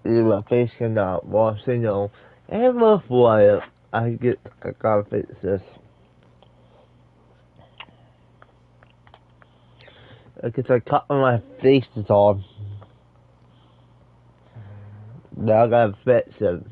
My face cannot wash, you know. And before I gotta fix this. Because I cut my face is on. Now I gotta fix it.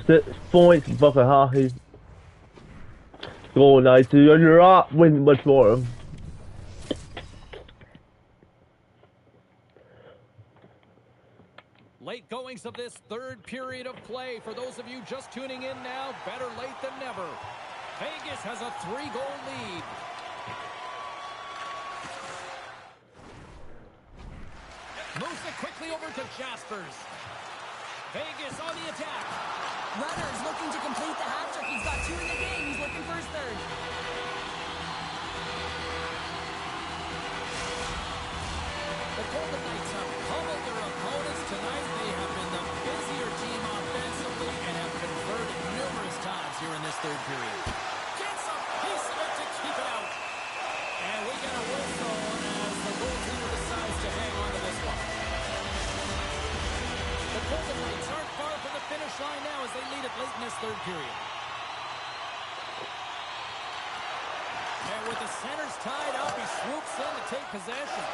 Six points fucking hockey. Goal night, so you're not winning much more. Late goings of this third period of play. For those of you just tuning in now, better late than never. Vegas has a 3-goal lead. Moves it quickly over to Jaspers. Vegas on the attack. Runner's looking to complete the hat trick. He's got 2 in the game. He's looking for his third. The Golden Knights have pummeled their opponents tonight. They have been the busier team offensively and have converted numerous times here in this third period. Gets a piece of it to keep it out. And we get a whistle as the goaltender decides to hang on to this one. The Golden Knights aren't far from the finish line now as they lead it late in this third period. And with the centers tied up, he swoops in to take possession.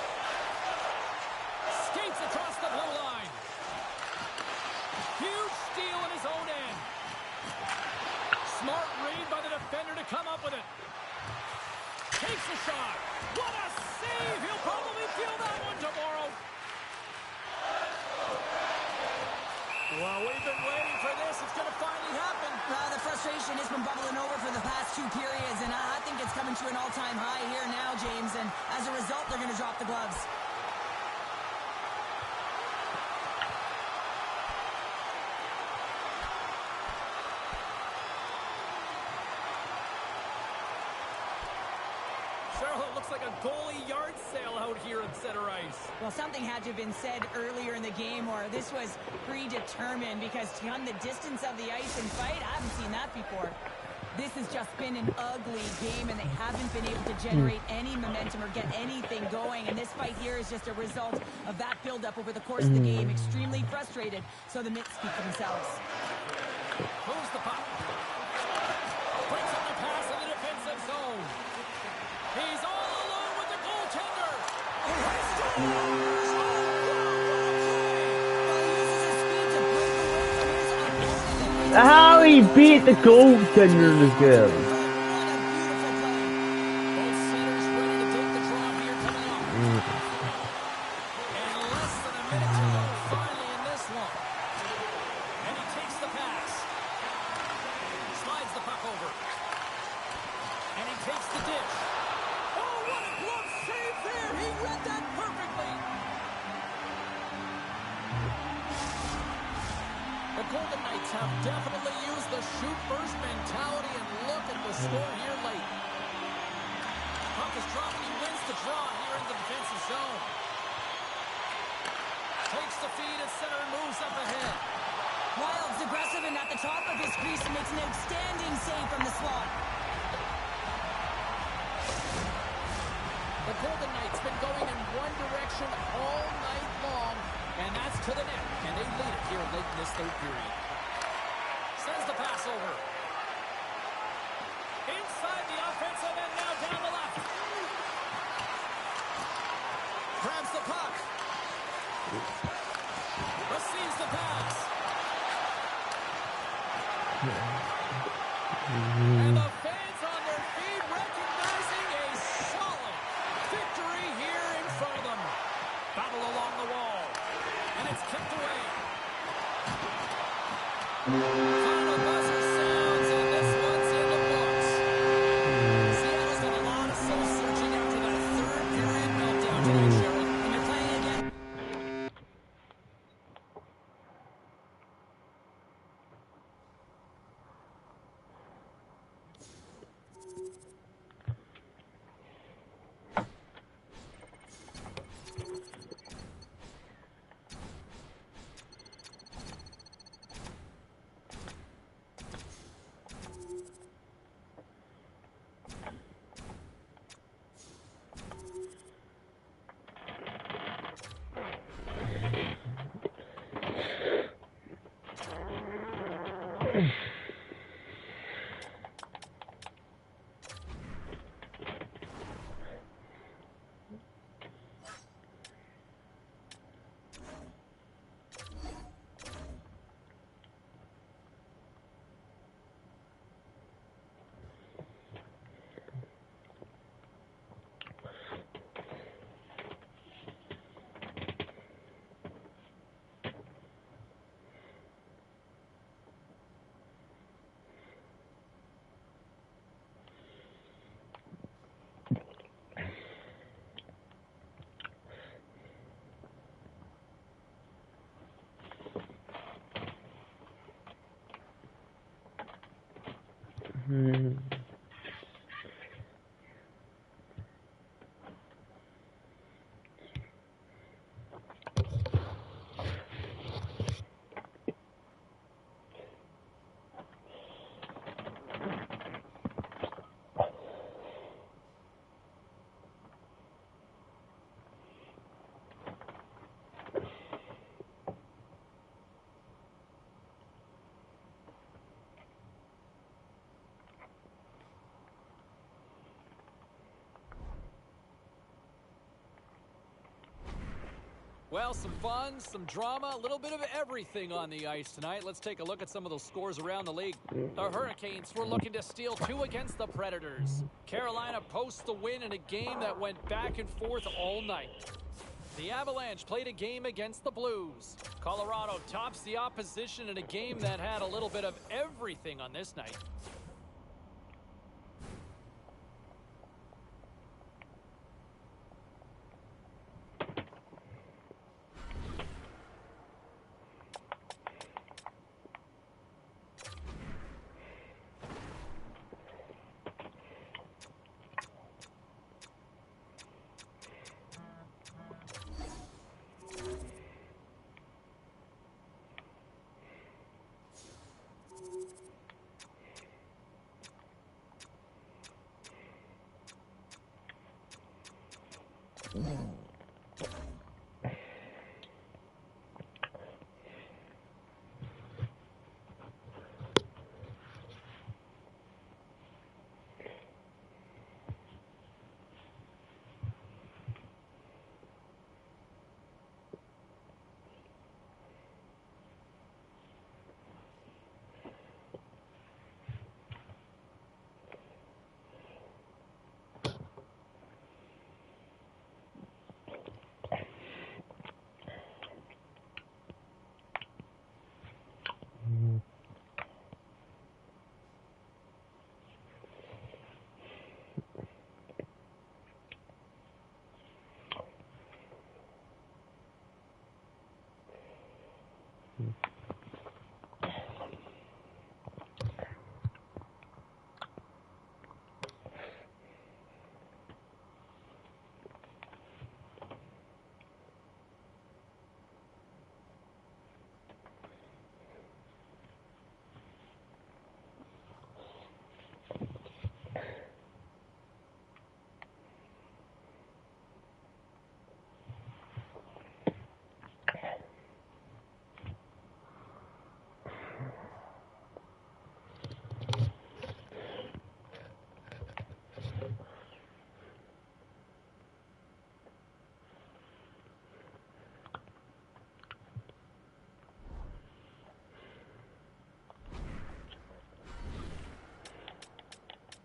Skates across the blue line. Huge steal in his own end. Smart read by the defender to come up with it. Takes a shot. What a save! He'll probably feel that one tomorrow. Well, we've been waiting for this. It's going to finally happen. The frustration has been bubbling over for the past 2 periods, and I think it's coming to an all-time high here now, James, and as a result, they're going to drop the gloves. It looks like a goalie yard sale out here at center ice. Well, something had to have been said earlier in the game, or this was predetermined, because to run the distance of the ice and fight, I haven't seen that before. This has just been an ugly game, and they haven't been able to generate any momentum or get anything going, and this fight here is just a result of that build-up over the course of the game. Extremely frustrated, so the mitts speak for themselves. Moves the puck. Breaks up the pass in the defensive zone. He's all alone with the goaltender. Oh, what a How he beat the goaltender again. What a beautiful play. Both centers ready to take the draw here coming up. And less than a minute to go finally in this one. And he takes the pass. Slides the puck over. And he takes the dish. Oh, what a glove save there. He read that perfectly. The Golden Knights have definitely used the shoot-first mentality, and look at the score here late. Puck is dropped, and he wins the draw here in the defensive zone. Takes the feed at center and moves up ahead. Wild's aggressive and at the top of his crease and makes an outstanding save from the slot. The Golden Knights been going in one direction all night long, and that's to the net, and they lead it here late in this third period. Sends the pass over. Inside the offensive end, now down the left. Grabs the puck. Receives the pass. And the fans on their feet recognizing a solid victory here in front of them. Battle along the wall. And it's kicked away. Final buzzer sounds, and this one's in the books. Seattle's done a lot of soul-searching after that third period meltdown tonight, Cheryl. And you're playing again. Well, some fun, some drama, a little bit of everything on the ice tonight. Let's take a look at some of those scores around the league. The Hurricanes were looking to steal 2 against the Predators. Carolina posts the win in a game that went back and forth all night. The Avalanche played a game against the Blues. Colorado tops the opposition in a game that had a little bit of everything on this night.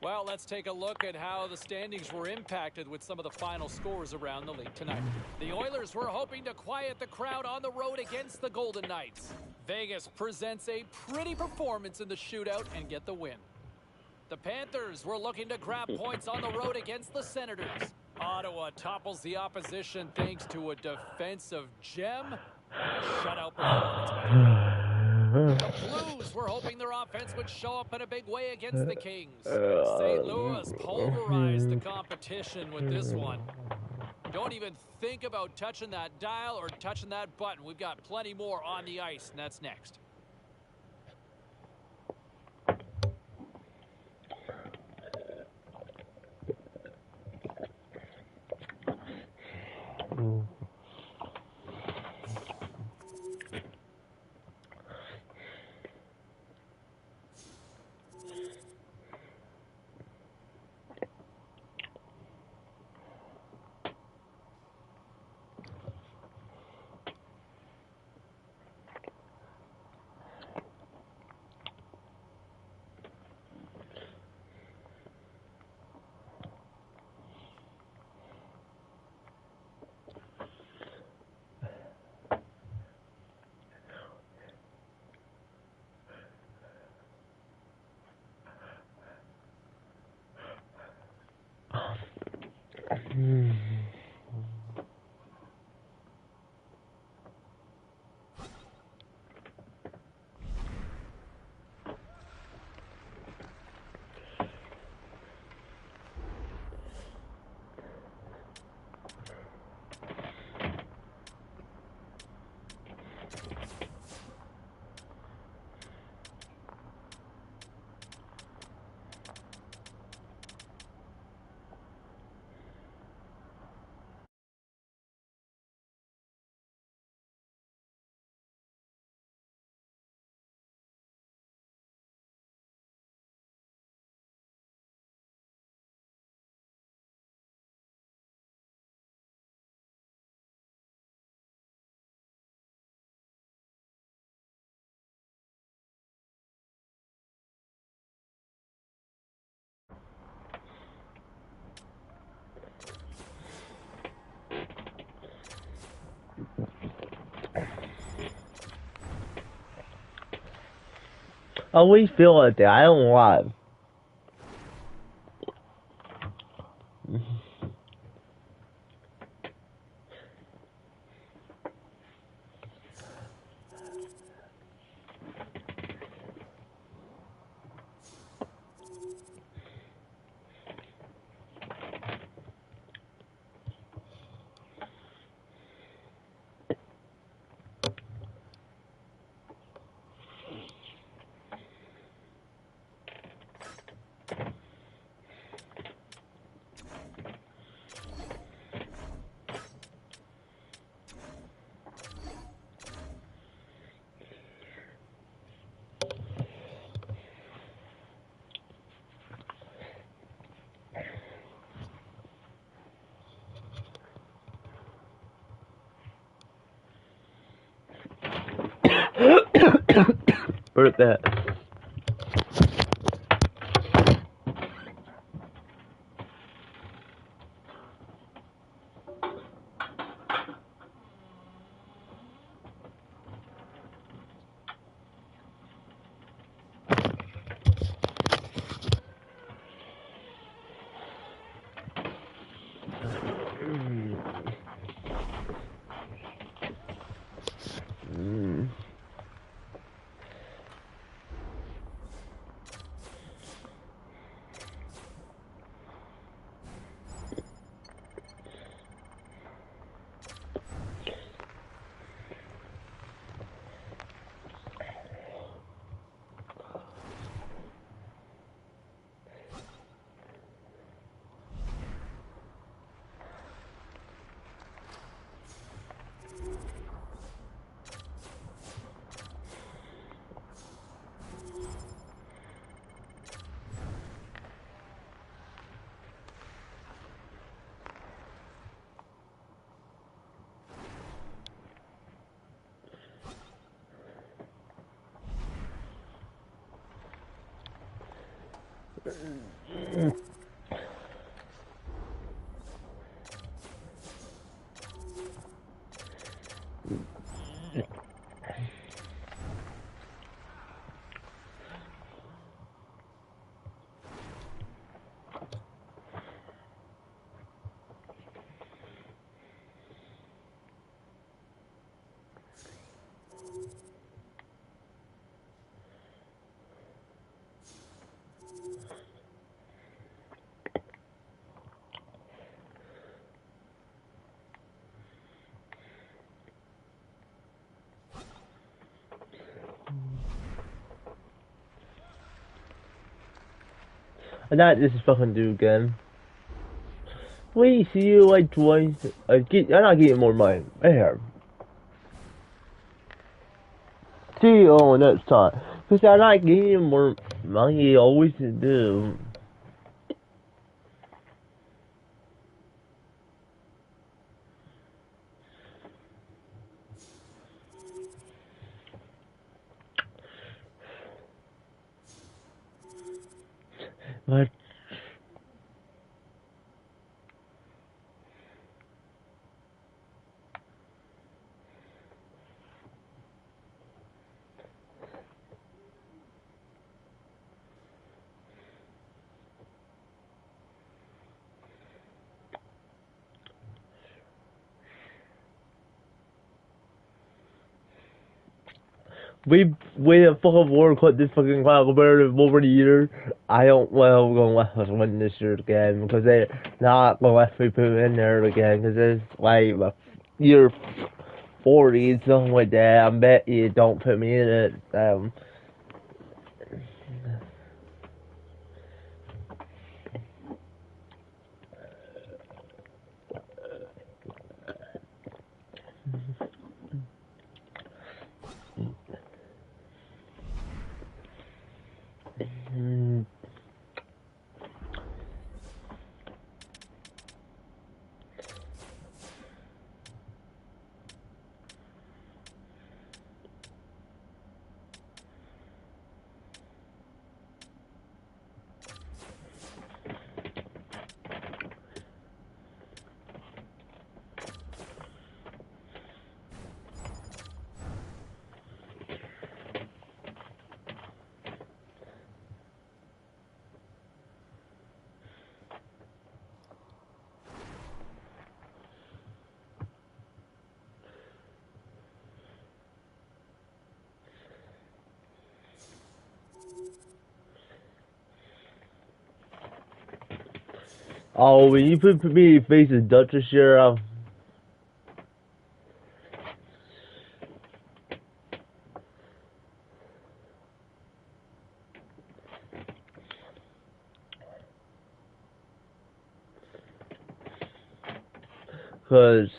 Well, let's take a look at how the standings were impacted with some of the final scores around the league tonight. The Oilers were hoping to quiet the crowd on the road against the Golden Knights. Vegas presents a pretty performance in the shootout and get the win. The Panthers were looking to grab points on the road against the Senators. Ottawa topples the opposition thanks to a defensive gem and a shutout performance by the Red. The Blues were hoping their offense would show up in a big way against the Kings. St. Louis pulverized the competition with this one. Don't even think about touching that dial or touching that button. We've got plenty more on the ice, and that's next. Oh, we feel like that. I don't lie. Put it there. And not this fucking dude again. Wait, see you like twice. I'm not getting more money. Right here. See you on next time. Because I'm not getting more money. Always do. But we have fucking work with this fucking cloud comparative over the years. I don't well gonna let us win this year again because they're not gonna let me put in there again because it's like year 40 and something like that. I bet you don't put me in it. Oh, when you put me in face of Dutch this year, because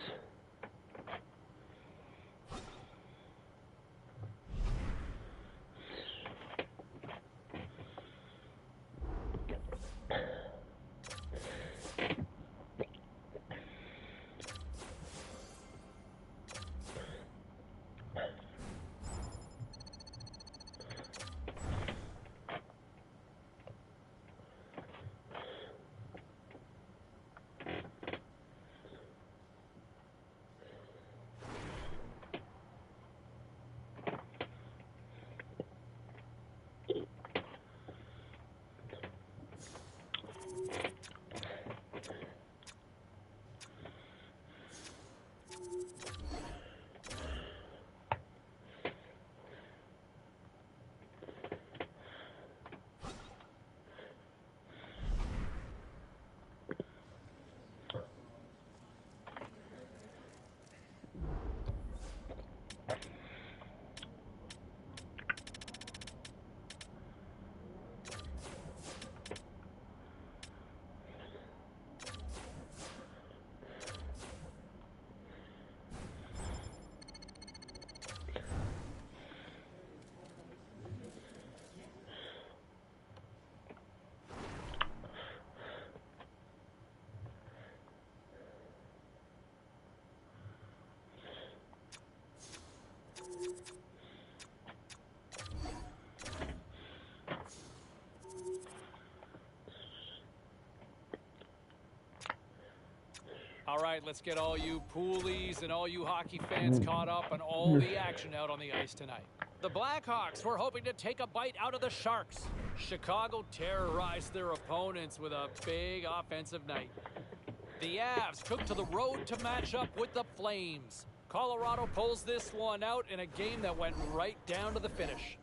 All right, let's get all you poolies and all you hockey fans caught up on all the action out on the ice tonight. The Blackhawks were hoping to take a bite out of the Sharks. Chicago terrorized their opponents with a big offensive night. The Avs took to the road to match up with the Flames. Colorado pulls this one out in a game that went right down to the finish.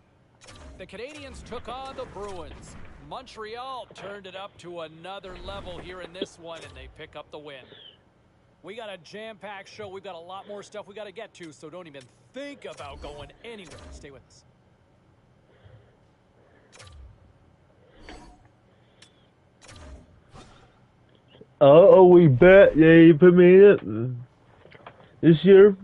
The Canadiens took on the Bruins. Montreal turned it up to another level here in this one, and they pick up the win. We got a jam-packed show. We've got a lot more stuff we got to get to, so don't even think about going anywhere. Stay with us. Oh, we bet. Yeah, you put me in it this year.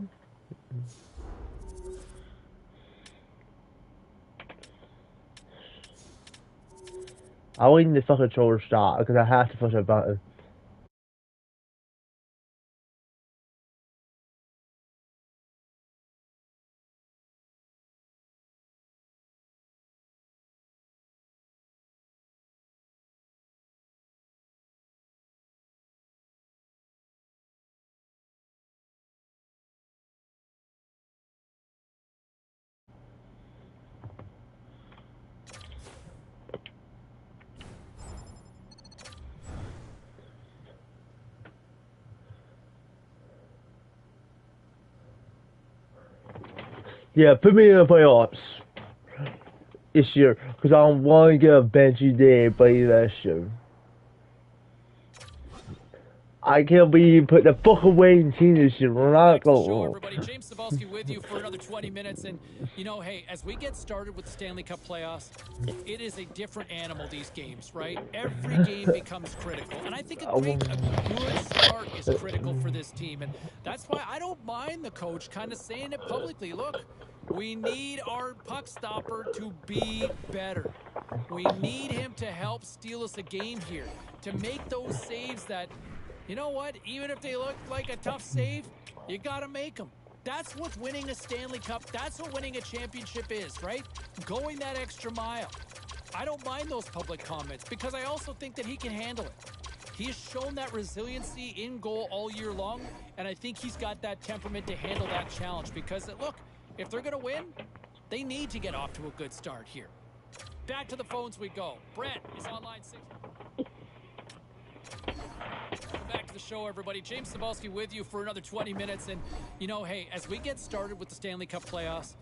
I waiting to fucking controller stop because I have to push a button. Yeah, put me in the playoffs this year because I don't want to get a benchy day and play that shit. I can't believe you put the fuck away in team this year. We're not Show going. everybody. James Cybulski with you for another 20 minutes. And, you know, hey, as we get started with the Stanley Cup playoffs, it is a different animal, these games, right? Every game becomes critical. And I think a good start is critical for this team. And that's why I don't mind the coach kind of saying it publicly. Look, we need our puck stopper to be better. We need him to help steal us a game here, to make those saves that, you know what, even if they look like a tough save, you got to make them. That's what winning a Stanley Cup, that's what winning a championship is, right? Going that extra mile. I don't mind those public comments because I also think that he can handle it. He's shown that resiliency in goal all year long, and I think he's got that temperament to handle that challenge because, look, if they're going to win, they need to get off to a good start here. Back to the phones we go. Brett is on line 6. Welcome back to the show, everybody. James Cybulski with you for another 20 minutes. And, you know, hey, as we get started with the Stanley Cup playoffs,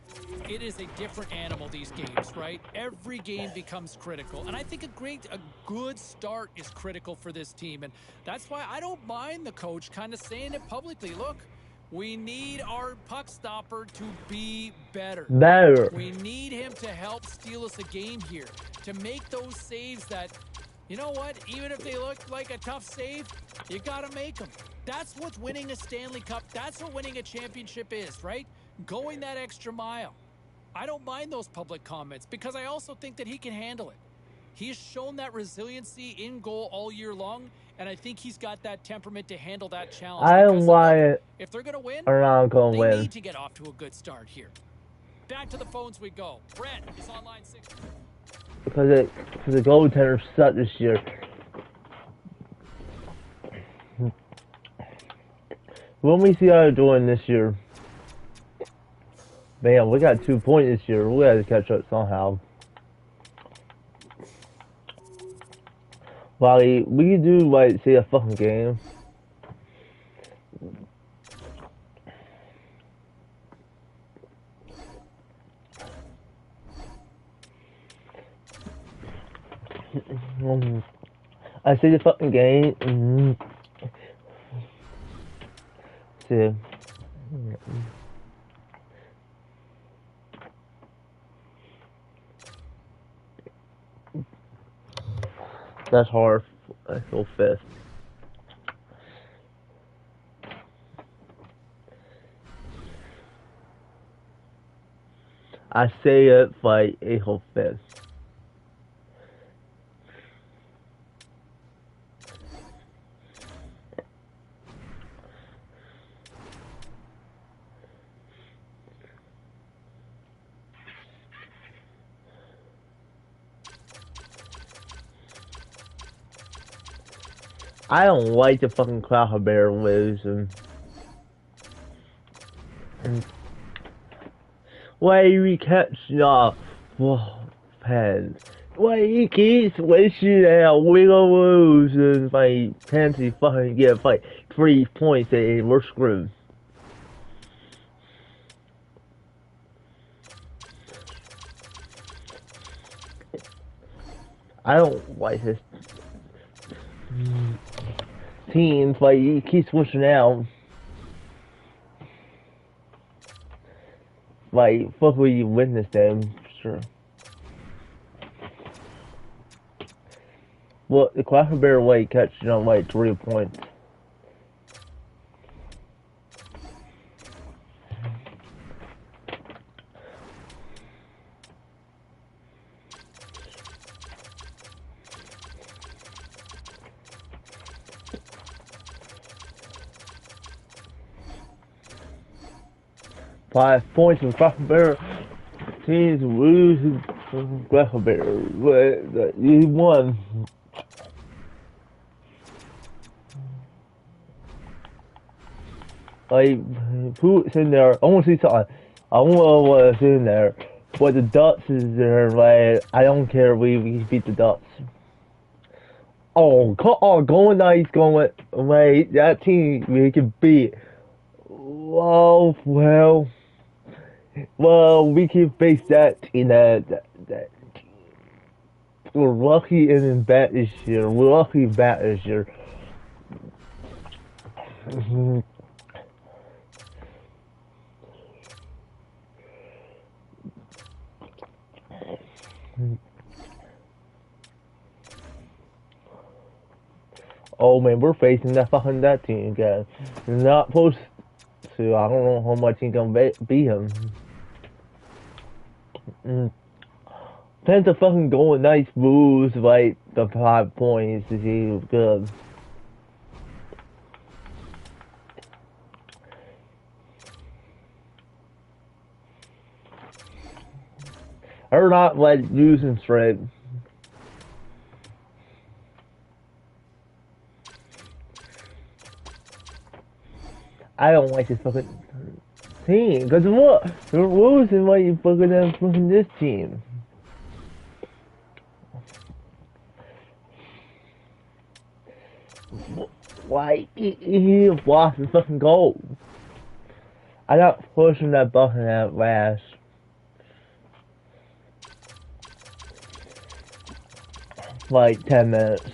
it is a different animal, these games, right? Every game becomes critical. And I think a good start is critical for this team. And that's why I don't mind the coach kind of saying it publicly. Look, we need our puck stopper to be better. We need him to help steal us a game here, to make those saves that, you know what, even if they look like a tough save, you got to make them. That's what winning a Stanley Cup, that's what winning a championship is, right? Going that extra mile. I don't mind those public comments because I also think that he can handle it. He's shown that resiliency in goal all year long, and I think he's got that temperament to handle that challenge. I don't want if they're going to win, they need to get off to a good start here. Back to the phones we go. Brett is on line 6. Because the goaltender sucked this year. When we see how they're doing this year, man, we got 2 points this year. We got to catch up somehow. Wally, we could do like see a fucking game. I see the fucking game. See. That's hard. I feel fifth. I say it like April 5th. I don't like the fucking Cracker Bear losing. Why we catch the Pens? Why he keeps wishing out we gonna lose and like Pansy fucking get like 3 points and we're screwed. I don't like this team, like he keeps wishing out. Like, fuck, we win this game, sure. Well, the Cracker Bear like catching on like 3 points. Five points from Cracker Bear. Teams lose Cracker Bear. But you won. Like, who's in there? I want to see something. I want to know what's in there. But the Ducks is there, like, I don't care, we beat the Ducks. Oh, going nice, going, wait, that team we can beat. Oh, well, we can face that team, that we're lucky and bad this year. We're lucky and bad this year. Oh man, we're facing that team again. We're not supposed to. I don't know how much he's gonna beat him. Tends to fucking go with nice moves like the 5 points. He's good. Or not like using straight. I don't like this fucking team. Cause what? They're losing why you fucking this team. Why he lost his fucking goal? I got pushing that button at last. Like 10 minutes.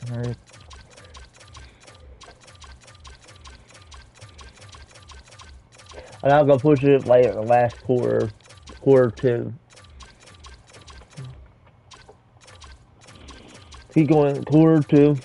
Alright. I'm not gonna push it like the last quarter two. Keep going, quarter two.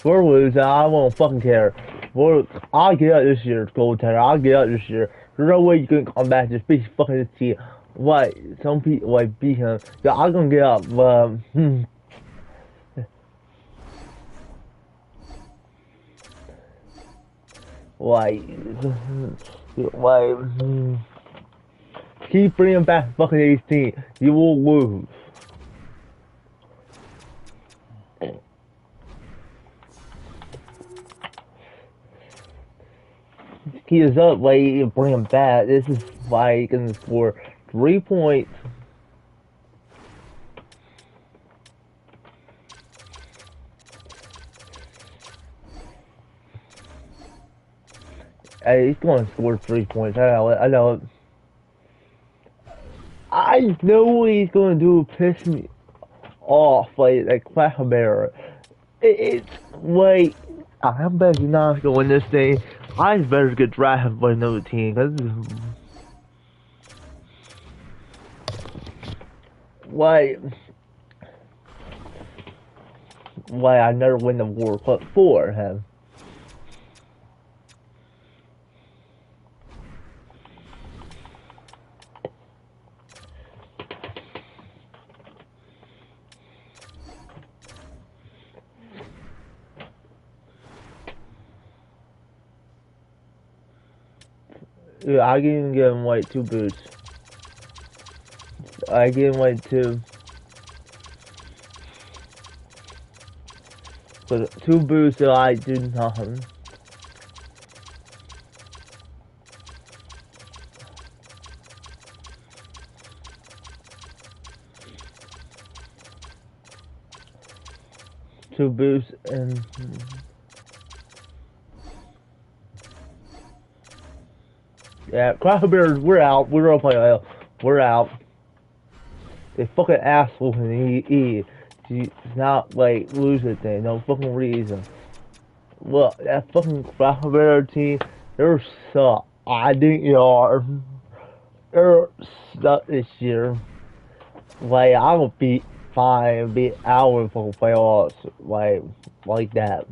We're losing. I won't fucking care. I'll get out this year, goaltender. I'll get out this year. There's no way you can come back and just beat fucking this team. What? Some people like beat him. Yeah, I'm gonna get up. Keep bringing back fucking 18. You will lose. He is up, like, bring him back. This is why he can score 3 points. Hey, he's going to score 3 points. I know it. I know it. I know what he's going to do. Piss me off, like Clapper. It's like I'm betting he's not going to win this thing. I better get drafted by another team. Cause why I never win the World Cup for him. Yeah, I can give him like 2 boots. I give him like 2. So 2 boots that I do nothing. Two boosts and yeah, Crackleberries, we're out. We're gonna play well. We're out. They fucking assholes and he he's not like losing thing, no fucking reason. Well, that fucking Crackleberry team, they're suck. I think they are. They're stuck this year. Like I would be fine, be out for playoffs, like that.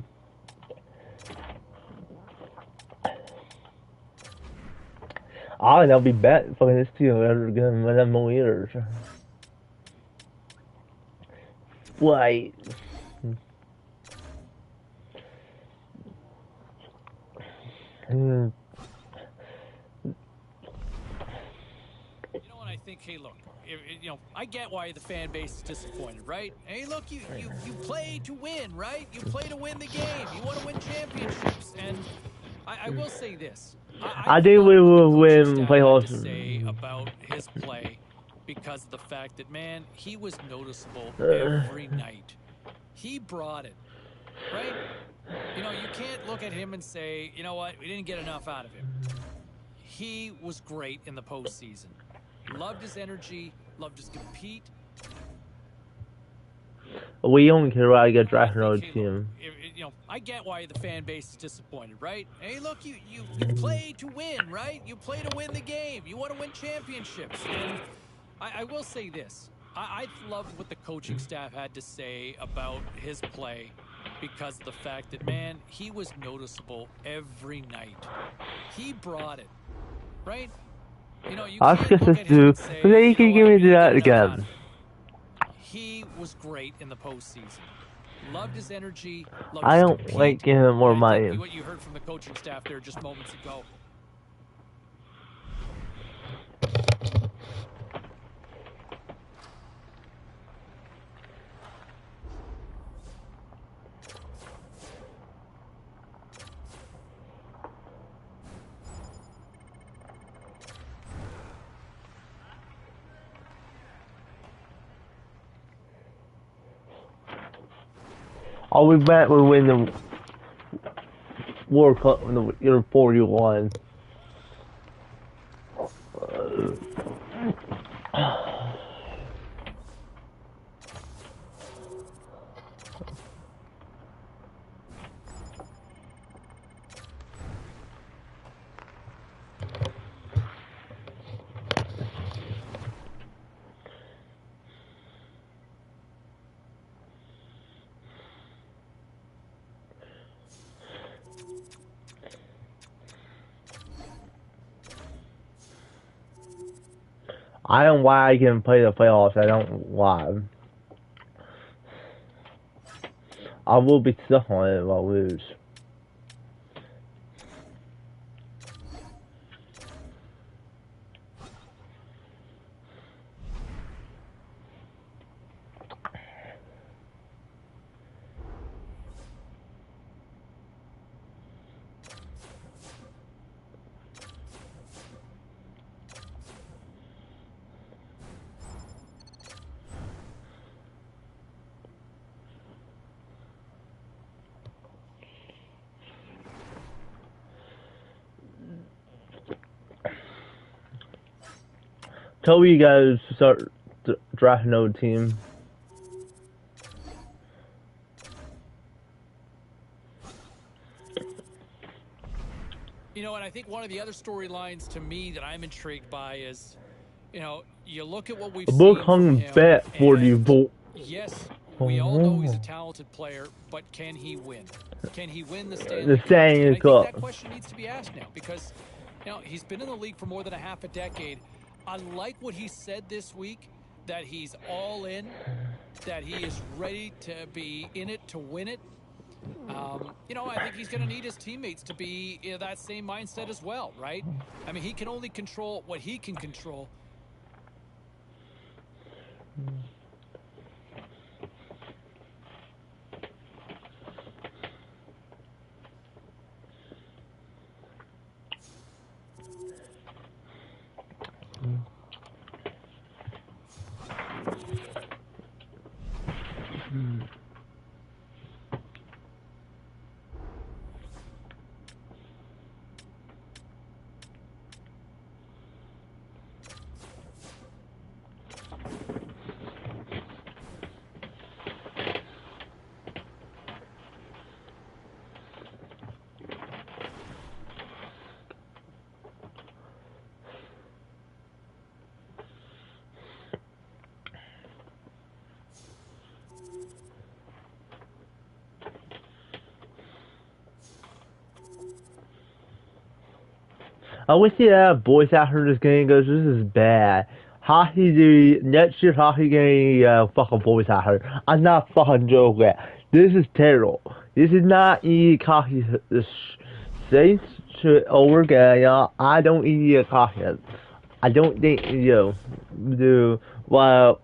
I think they'll be betting fucking this team ever again win them more years. Like, You know what I think? Hey, look, you know, I get why the fan base is disappointed, right? Hey, look, you play to win, right? You play to win the game. You want to win championships, and I will say this. I think we will win playoffs. Say about his play because of the fact that, man, he was noticeable every night. He brought it, right? You know, you can't look at him and say, you know what, we didn't get enough out of him. He was great in the postseason. Loved his energy, loved his compete. We don't care about I get drafted on the team. You know, I get why the fan base is disappointed, right? Hey, look, you play to win, right? You play to win the game. You want to win championships. And I will say this. I loved what the coaching staff had to say about his play because of the fact that, man, he was noticeable every night. He brought it, right? You know, you can't look at him and say, then you can give me that again. He was great in the postseason. Loved his energy. Loved I his don't compete. like giving him more money. What you heard from the coaching staff there just moments ago. I'll be back when we win the World Cup in the year 41. I don't know why I can play the playoffs. I don't know why. I will be stuck on it if I lose. tell you guys to start drafting another team. You know, and I think one of the other storylines to me that I'm intrigued by is, you know, you look at what we've A seen book from hung him. bet for you, boy. Yes, we all know he's a talented player, but can he win? Can he win the Stanley The Cup? Stanley And I think Cup. that question needs to be asked now because, you know, he's been in the league for more than a half a decade. I like what he said this week, that he's all in, that he is ready to be in it to win it. You know, I think he's going to need his teammates to be in that same mindset as well, right? I mean, he can only control what he can control. I wish he had a voice after this game goes, this is bad. Hockey, the next year's hockey game, fucking voice actor. I'm not fucking joking. This is terrible. This is not easy coffee. Saints should overgame, y'all. I don't eat a coffee. I don't think, do, well,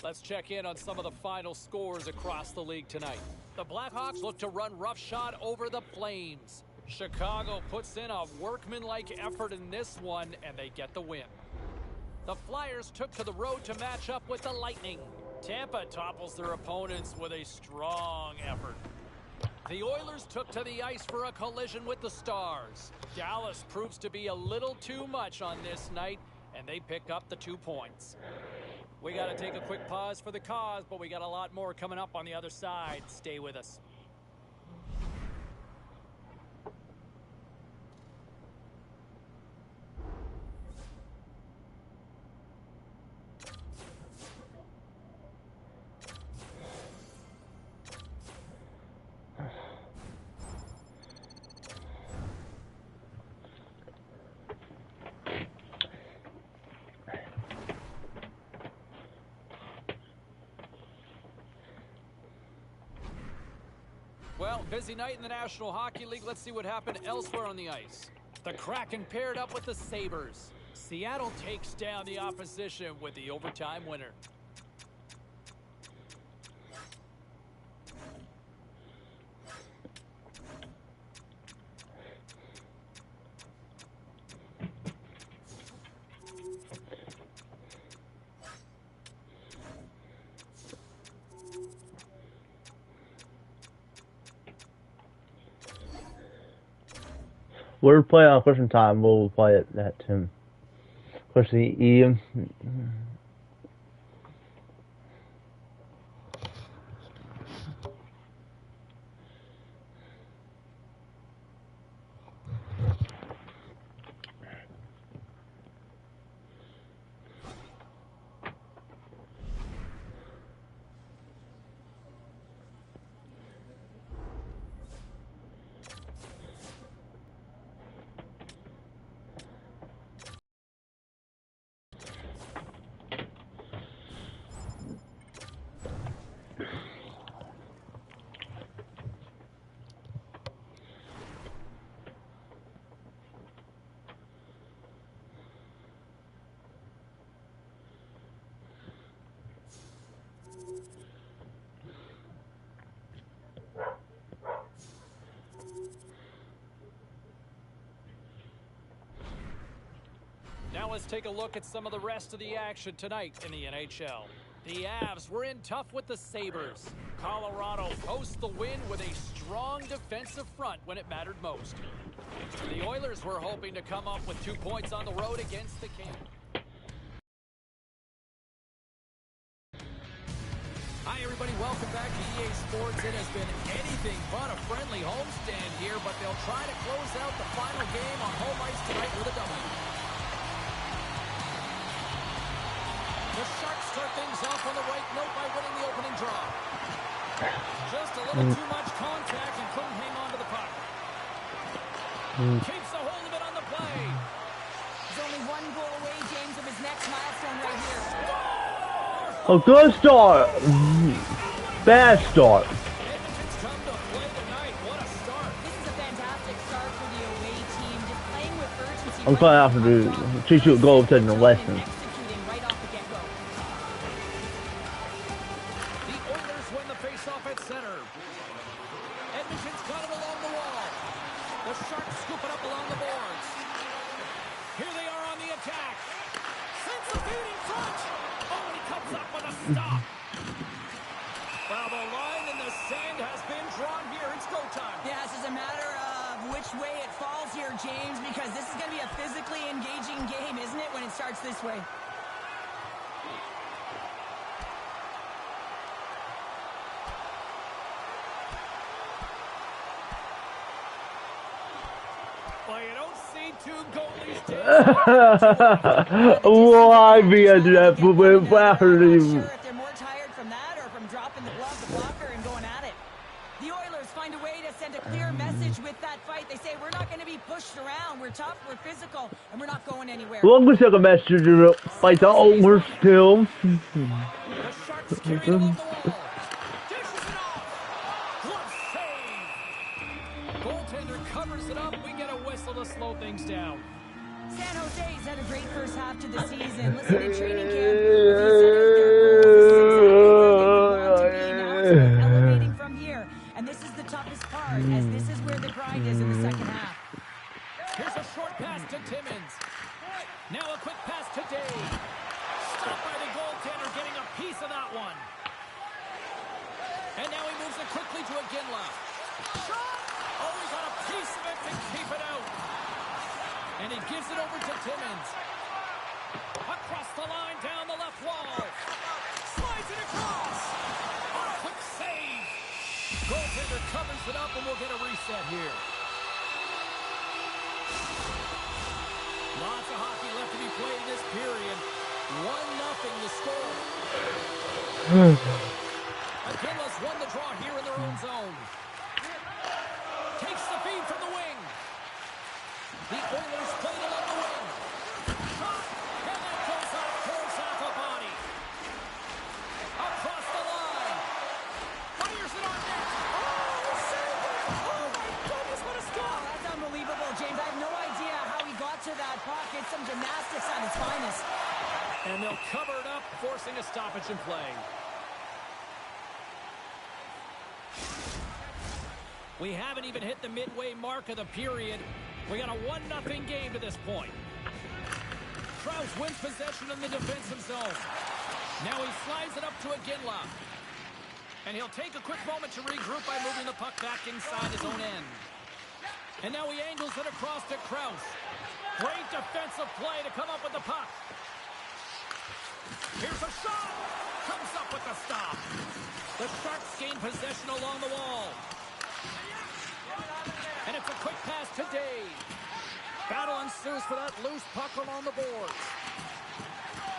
Let's check in on some of the final scores across the league tonight. The Blackhawks look to run roughshod over the Flames. Chicago puts in a workmanlike effort in this one, and they get the win. The Flyers took to the road to match up with the Lightning. Tampa topples their opponents with a strong effort. The Oilers took to the ice for a collision with the Stars. Dallas proves to be a little too much on this night, and they pick up the 2 points. We got to take a quick pause for the cause, but we got a lot more coming up on the other side. Stay with us. Well, busy night in the National Hockey League. Let's see what happened elsewhere on the ice. The Kraken paired up with the Sabres. Seattle takes down the opposition with the overtime winner. We're playing on Christian time. We'll play it that too. Christian Ian. Now let's take a look at some of the rest of the action tonight in the NHL. The Avs were in tough with the Sabres. Colorado posts the win with a strong defensive front when it mattered most. The Oilers were hoping to come up with 2 points on the road against the Kings. Hi everybody, welcome back to EA Sports. It has been anything but a friendly homestand here, but they'll try to close out the final game on home ice tonight with a W. The Sharks start things off on the right note by winning the opening draw. Just a little too much contact and couldn't hang on to the puck. Keeps a hold of it on the play. He's only 1 goal away, James, of his next milestone right here. A good start. Bad start. Edmonton's come to play tonight. What a start. This is a fantastic start for the away team. Just playing with urgency. I'm going to have to teach you a goaltending lesson. Executing right off the get-go. The Oilers win the face-off at center. Edmonton's got it along the wall. The Sharks scoop it up along the boards. Here they are on the attack. Sends the feed in front. Oh, he comes up with a stop. Well, the line in the sand has been drawn here. It's go time. Yeah, it's just a matter of which way it falls here, James, because this is going to be a physically engaging game, isn't it, when it starts this way? Well, you don't see 2 goalies Why be a that? Sure if they're more tired from that or from dropping the glove, the blocker, and going at it. The Oilers find a way to send a clear message with that fight. They say, we're not going to be pushed around. We're tough, we're physical, and we're not going anywhere. Welcome to the message to fight the over still. The Sharks carry it along the wall. Dishes it off. Glove save. Goaltender covers it up. We get a whistle to slow things down. San Jose's had a great first half to the season. Listen, in training camp, they set out their goals. This is exactly where they want to be. Now it's about elevating from here. And this is the toughest part, as this is where the grind is in the second half. Here's a short pass to Timmins. Now a quick pass to Dave. Stopped by the goaltender, getting a piece of that one. And now he moves it quickly to Iginla. Shot! Oh, he got a piece of it to keep it out. And he gives it over to Timmins. Across the line, down the left wall. Slides it across. Oh, a quick save. Goaltender covers it up, and we'll get a reset here. Lots of hockey left to be played in this period. 1-0 the score. Aguilar's won the draw here in their own zone. Takes the feed from the wing. The Oilers play it along the wing. Shot, and that goes off Korsak's body. Across the line. Fires it on net. Oh, save it. Oh, my goodness, what a stop. That's unbelievable, James. I have no idea how he got to that puck. It's some gymnastics They'll cover it up, forcing a stoppage in play. We haven't even hit the midway mark of the period. We got a 1-0 game to this point. Krause wins possession in the defensive zone. Now he slides it up to Iginla. And he'll take a quick moment to regroup by moving the puck back inside his own end. And now he angles it across to Krause. Great defensive play to come up with the puck. Here's a shot. Comes up with the stop. The Sharks gain possession along the wall. And it's a quick pass to Dave. Battle ensues for that loose puck along the boards.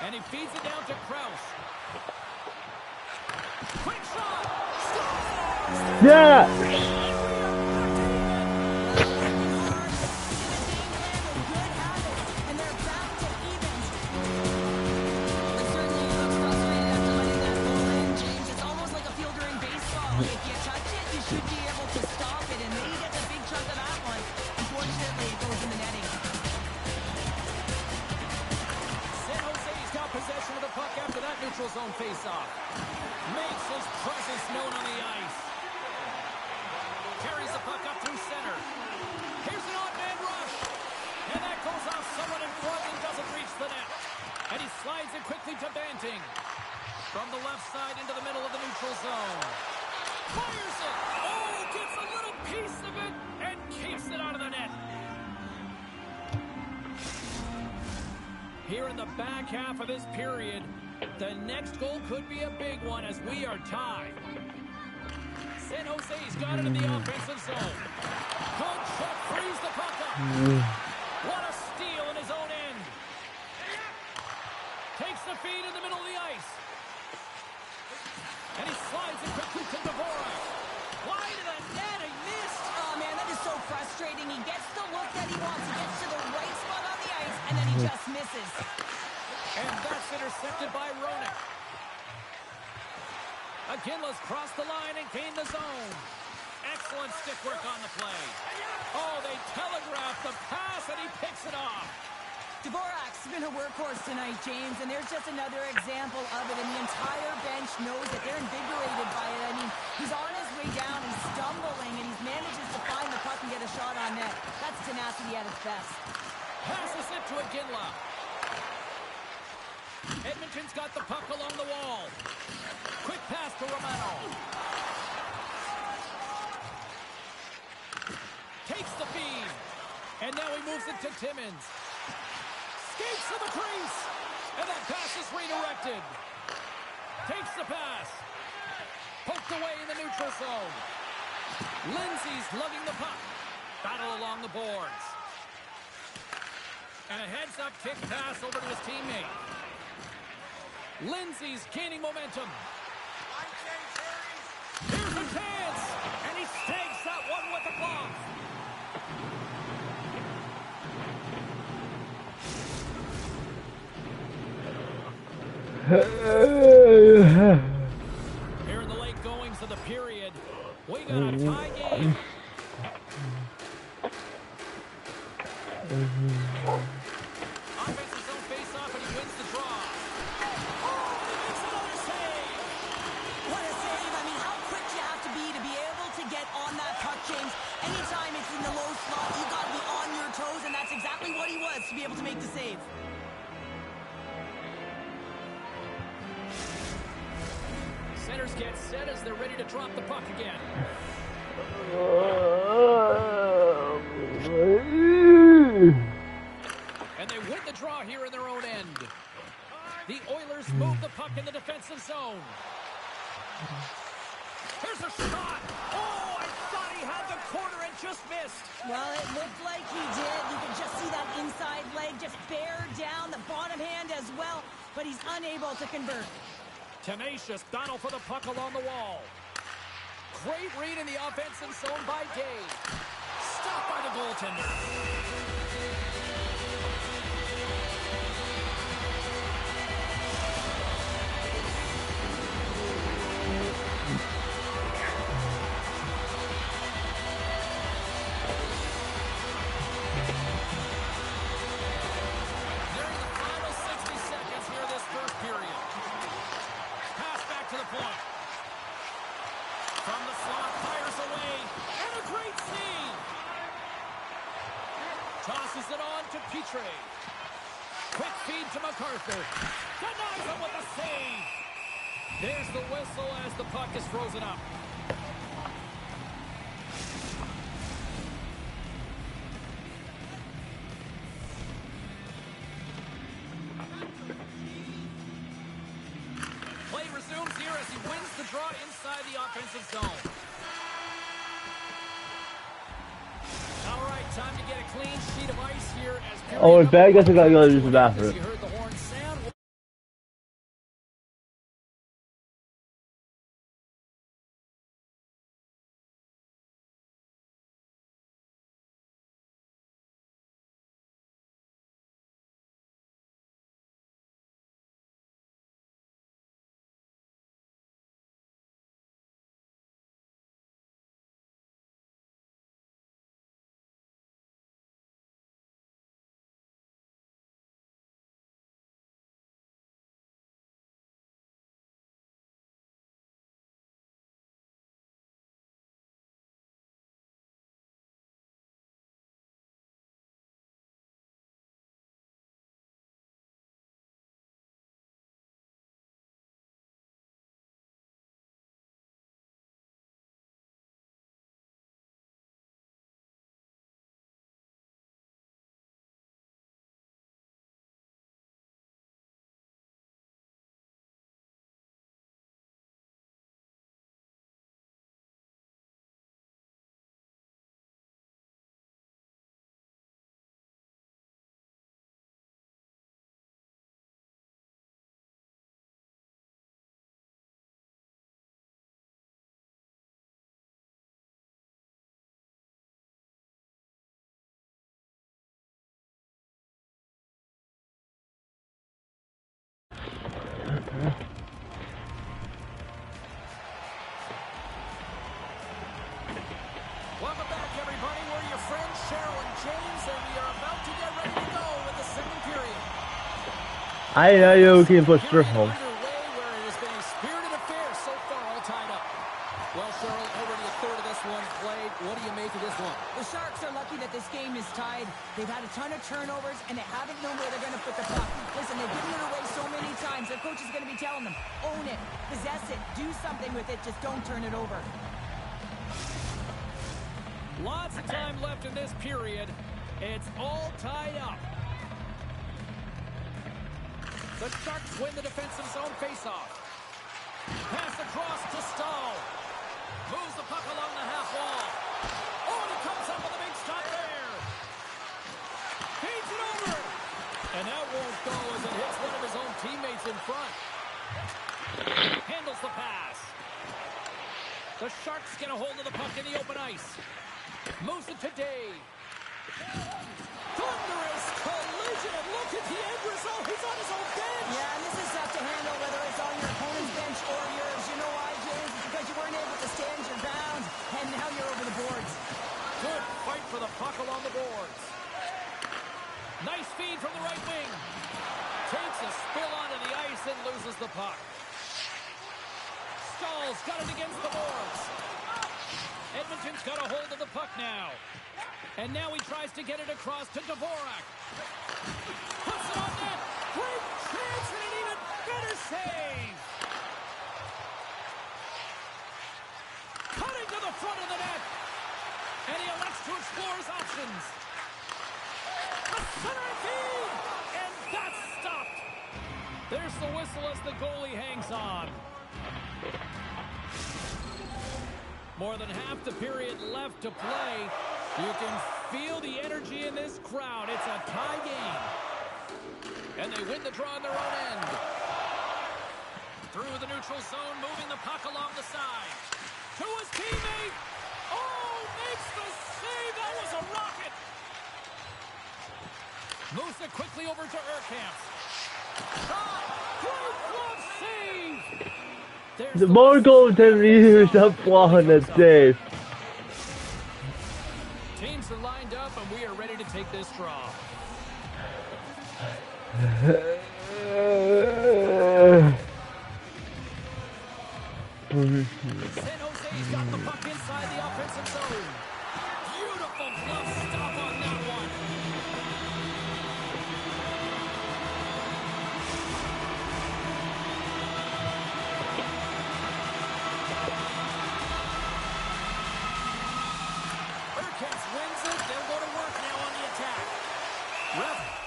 And he feeds it down to Krause. Quick shot! Scores! Yeah! Neutral zone face-off. Makes his presence known on the ice. Carries the puck up through center. Here's an odd man rush. And that goes off someone in front and doesn't reach the net. And he slides it quickly to Banting. From the left side into the middle of the neutral zone. Fires it. Oh, gets a little piece of it and keeps it out of the net. Here in the back half of this period, the next goal could be a big one as we are tied. San Jose's got it in the offensive zone. Good check, frees the puck up. What a steal in his own end. Takes the feed in the middle of the ice. And he slides it quickly to Dvorak. Wide of the net, he missed. Oh, man, that is so frustrating. He gets the look that he wants. He gets to the right spot on the ice, and then he just misses. And that's intercepted by Roenick. Iginla's crossed the line and gained the zone. Excellent stick work on the play. Oh, they telegraph the pass, and he picks it off. Dvorak's been a workhorse tonight, James, and there's just another example of it, and the entire bench knows it. They're invigorated by it. I mean, he's on his way down, he's stumbling, and he manages to find the puck and get a shot on net. That's tenacity at its best. Passes it to Iginla. Edmonton's got the puck along the wall. Quick pass to Romano. Takes the feed. And now he moves it to Timmins. Skates to the crease. And that pass is redirected. Takes the pass. Poked away in the neutral zone. Lindsay's lugging the puck. Battle along the boards. And a heads-up kick pass over to his teammate. Lindsay's gaining momentum. Here's a chance! And he snags that one with a glove. Here in the late goings of the period, we got a tie game. Offensive zone face-off, and he wins the draw. Oh, he makes another save! What a save. I mean, how quick you have to be able to get on that puck, James. Anytime it's in the low slot, you got to be on your toes, and that's exactly what he was to be able to make the save. Centers get set as they're ready to drop the puck again. And they win the draw here in their own end. The Oilers move the puck in the defensive zone. Here's a shot. Oh, I thought he had the corner and just missed. Well, it looked like he did. You can just see that inside leg just bear down, the bottom hand as well, but he's unable to convert. Tenacious battle for the puck along the wall. Great read in the offensive zone by Dave. Stopped by the goaltender. During the final 60 seconds here of this first passes it on to Petrie. Quick feed to MacArthur. Denies him with a save. There's the whistle as the puck is frozen up. Play resumes here as he wins the draw inside the offensive zone. All right, time to get a clean sheet of ice here as Oh, in fact, I guess I gotta go use the bathroom. you heard the horn sound. Welcome back, everybody. We're your friends, Cheryl and James, and we are about to get ready to go with the second period. I know you can push through home. Underway where it has been a spirited affair so far, all tied up. Well, Cheryl, already a third of this one played. What do you make of this one? The Sharks are lucky that this game is tied. They've had a ton of turnovers, and they haven't known where they're going to put the puck. Listen, they've given it away so many times. Their coach is going to be telling them, own it, possess it, do something with it, just don't turn it over. Lots of time left in this period. It's all tied up. The Sharks win the defensive zone faceoff. Pass across to Stahl. Moves the puck along the half wall. Oh, and he comes up with a big shot there. Feeds it over. And that won't go as it hits one of his own teammates in front. Handles the pass. The Sharks get a hold of the puck in the open ice. Moves it to Day. Thunderous collision, and look at the end result. He's on his own bench. Yeah, and this is tough to handle, whether it's on your opponent's bench or yours. You know why, James? It's because you weren't able to stand your ground, and now you're over the boards. Good fight for the puck along the boards. Nice feed from the right wing. Takes a spill onto the ice and loses the puck. Stahl's got it against the boards. Edmonton's got a hold of the puck now. And now he tries to get it across to Dvorak. Puts it on net. Great chance and an even better save. Cutting to the front of the net. And he elects to explore his options. A center feed. And that's stopped. There's the whistle as the goalie hangs on. More than half the period left to play. You can feel the energy in this crowd. It's a tie game. And they win the draw on their own end. Through the neutral zone, moving the puck along the side. To his teammate. Oh, makes the save. That was a rocket. Moves it quickly over to Urkamp. Shot. Great glove save. There's The more goaltender used up one that save. Teams are lined up, and we are ready to take this draw. San Jose's got the puck inside the offensive zone. Beautiful glove stop on that one. Ref.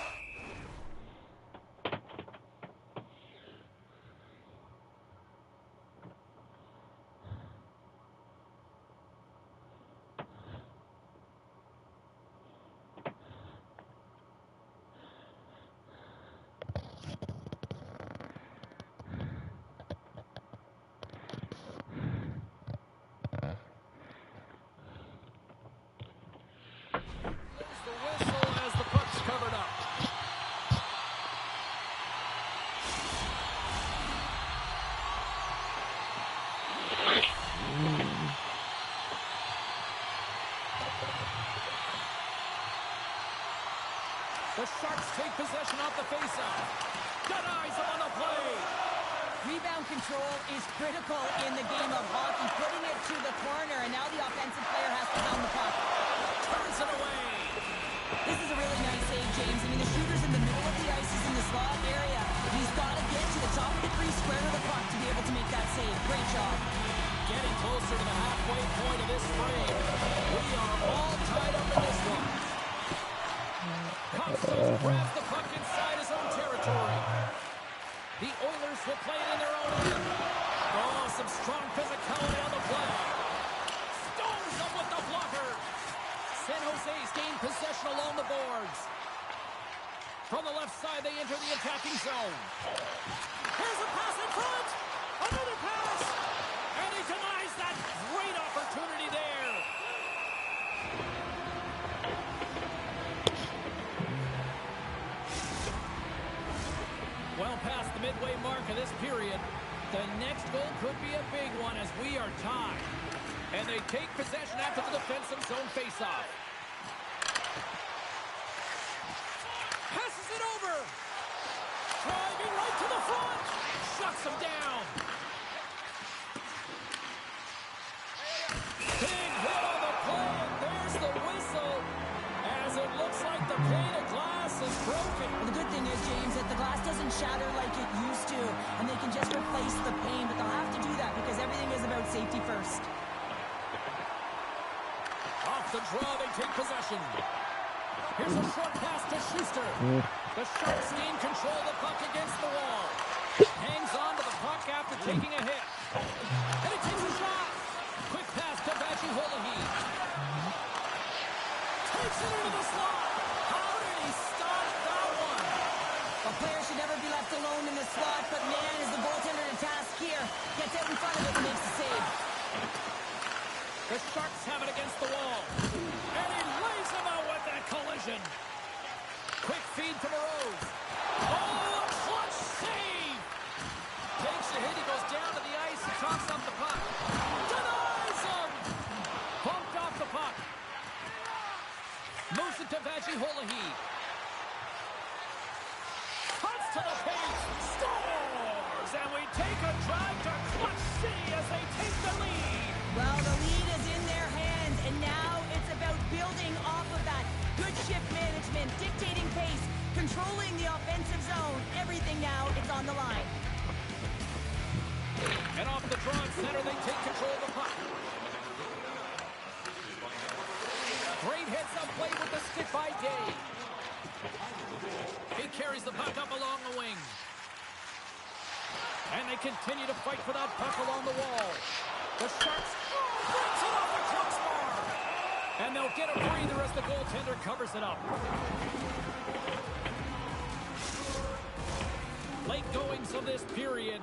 The whistle as the puck's covered up. The Sharks take possession off the faceoff. Denies him on the play. Rebound control is critical in the game of hockey, putting it to the corner, and now the offensive player has to pound the puck. Turns it away. This is a really nice save, James. I mean, the shooter's in the middle of the ice, he's in the slot area. He's got to get to the top of the crease, square to the puck to be able to make that save. Great job. Getting closer to the halfway point of this frame. We are all tied up in this one. Constance grabs the puck inside his own territory. The Oilers will play it in their own end. Oh, some strong physicality on the play. Stones them with the blocker. San Jose's gained possession along the boards. From the left side, they enter the attacking zone. Here's a pass in front. Another pass. And he denies that great opportunity there. Well past the midway mark of this period. The next goal could be a big one as we are tied. And they take possession after the defensive zone faceoff. Passes it over. Driving right to the front. Shuts him down. Big hit on the play, and there's the whistle. As it looks like the pane of glass is broken. Well, the good thing is, James, that the glass doesn't shatter like it used to, and they can just replace the pane, but they'll have to do that because everything is about safety first. Off the draw, they take possession. Here's a short pass to Schuster. The Sharks gain control of the puck against the wall. Hangs on to the puck after taking a hit. And he takes a shot. Quick pass to Vajiolahi. Takes it into the slot. How did he stop that one? A player should never be left alone in the slot, but man, is the goaltender to task here. Gets out in front of it and makes the save. The Sharks have it against the wall. And he lays him out with that collision. Quick feed to Moroz. Oh, a clutch save! Takes a hit, he goes down to the ice, he tops up the puck. Denies him! Bumped off the puck. Moves it to Vajiolahi. Cuts to the paint. Scores! And we take a drive to Clutch City as they take the lead. Well, the lead is in their hands, and now it's about building off of that. Good shift management, dictating pace, controlling the offensive zone. Everything now, it's on the line. And off the draw in center, they take control of the puck. Great heads-up play with the stick by Day. He carries the puck up along the wing. And they continue to fight for that puck along the wall. The Sharks breaks it off the crossbar. And they'll get a breather as the goaltender covers it up. Late goings of this period.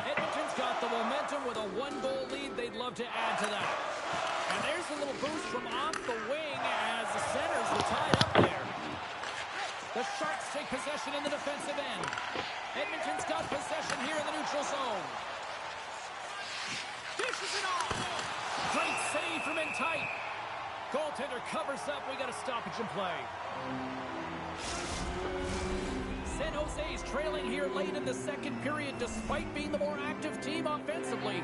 Edmonton's got the momentum with a one-goal lead. They'd love to add to that. And there's a little boost from off the wing as the centers were tied up there. The Sharks take possession in the defensive end. Edmonton's got possession here in the neutral zone. Dishes it off. Great save from in tight. Goaltender covers up. We got a stoppage in play. San Jose's trailing here late in the second period despite being the more active team offensively.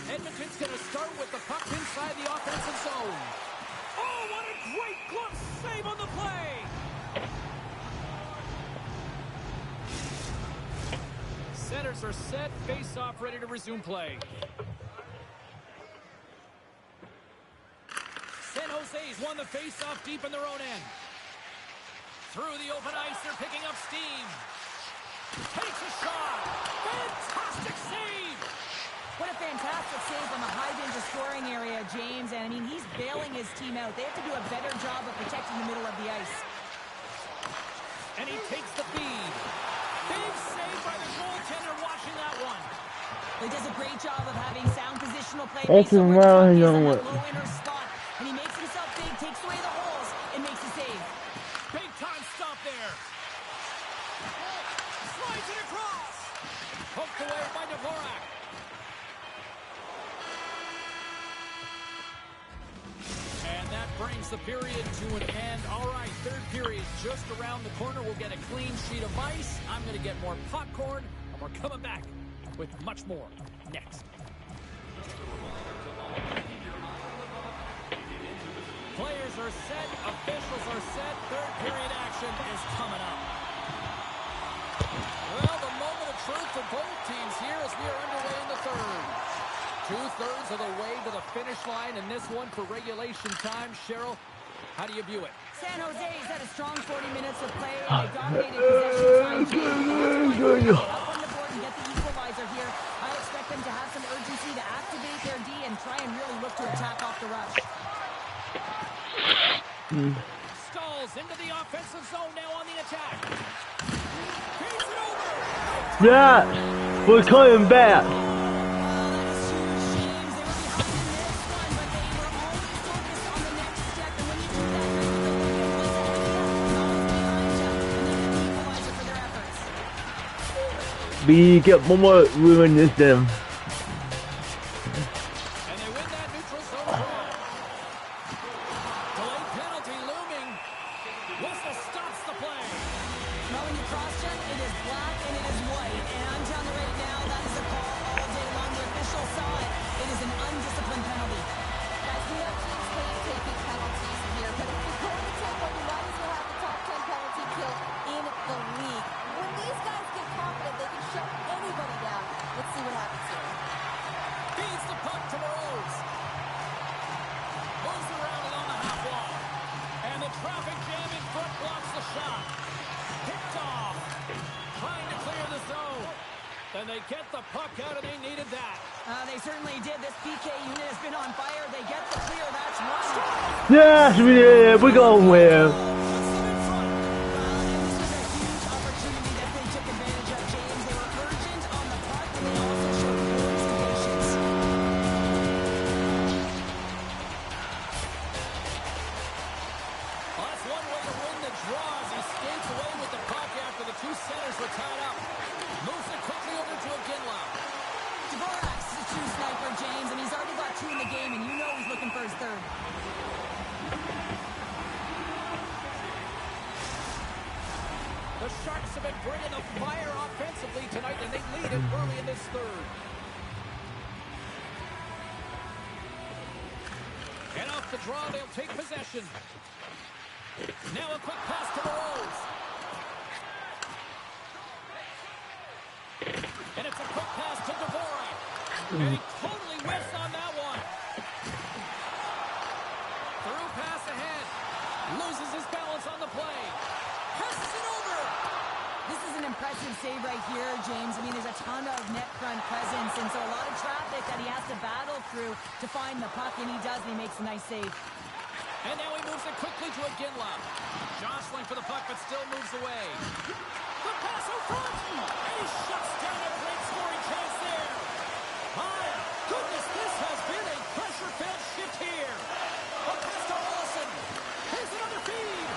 Edmonton's going to start with the puck inside the offensive zone. Oh, what a great glove save on the play! Centers are set, face-off ready to resume play. San Jose's won the face-off deep in their own end. Through the open ice, they're picking up steam. Takes a shot. Fantastic save. What a fantastic save from a high-danger scoring area, James. And, I mean, he's bailing his team out. They have to do a better job of protecting the middle of the ice. And he takes the feed. Big save by the goaltender watching that one. He does a great job of having sound positional play. That's Based on where the puck is in that what. low inner spot. And he makes himself big, takes away the holes, and makes a save. Big time stop there. Slides it across. Poked away by Dvorak. And that brings the period to an end. All right, third period just around the corner. We'll get a clean sheet of ice. I'm going to get more popcorn, and we're coming back with much more next. Players are set, officials are set, third period action is coming up. Well, the moment of truth for both teams here as we are underway in the third. 2/3 of the way to the finish line, and this one for regulation time. Cheryl, how do you view it? San Jose's had a strong 40 minutes of play. They dominated possession time. James, they have to find a way to get up on the board and get the equalizer here. I expect them to have some urgency to activate their D and try and really look to attack off the rush. Stalls into the offensive zone now on the attack. Feeds it over. Yeah, we're coming back. We get one more ruin this them. And they win that neutral zone draw. Delayed penalty looming. Whistle stops the play. Well, when you cross-check, it is black and it is white. And I'm telling you right now, that is a call all day long. The official saw it. It is an undisciplined penalty. Guys, we have teams taking penalties here, but if you're going to take one, you might as well have the top 10 penalty kill in the league. When these guys get confident, they can shut anybody down. Let's see what happens here. Feeds the puck to Rose. Moves around along the half wall. And the traffic jam in front blocks the shot. Picked off. Trying to clear the zone. Then they get the puck out, and they needed that. They certainly did. This PK unit has been on fire. They get the clear. That's one. Yes, we did. We're going to win. This was a huge opportunity that they took advantage of, James. They were urgent on the puck, and they also showed good patience. Well, that's one way to win the draw as he skates away with the puck after the two centers were tied up. Moves it quickly over to Aginla. Dvorak's a true sniper, James, and he's already got 2 in the game, and you know he's looking for his third. The Sharks have been bringing the fire offensively tonight, and they lead it early in this third. And off the draw, they'll take possession. Now a quick pass to Rose. And it's a quick pass to Dvorak. And he totally whiffs on that one. Through pass ahead. Loses his balance on the play. Passes it over. This is an impressive save right here, James. I mean, there's a ton of net front presence, and so a lot of traffic that he has to battle through to find the puck, and he does, and he makes a nice save. And now he moves it quickly to Aginla. Jostling for the puck, but still moves away. The pass out front. And he shuts down a great scoring chance there. My goodness, this has been a pressure-filled shift here. A pass to Olsen. Here's another feed.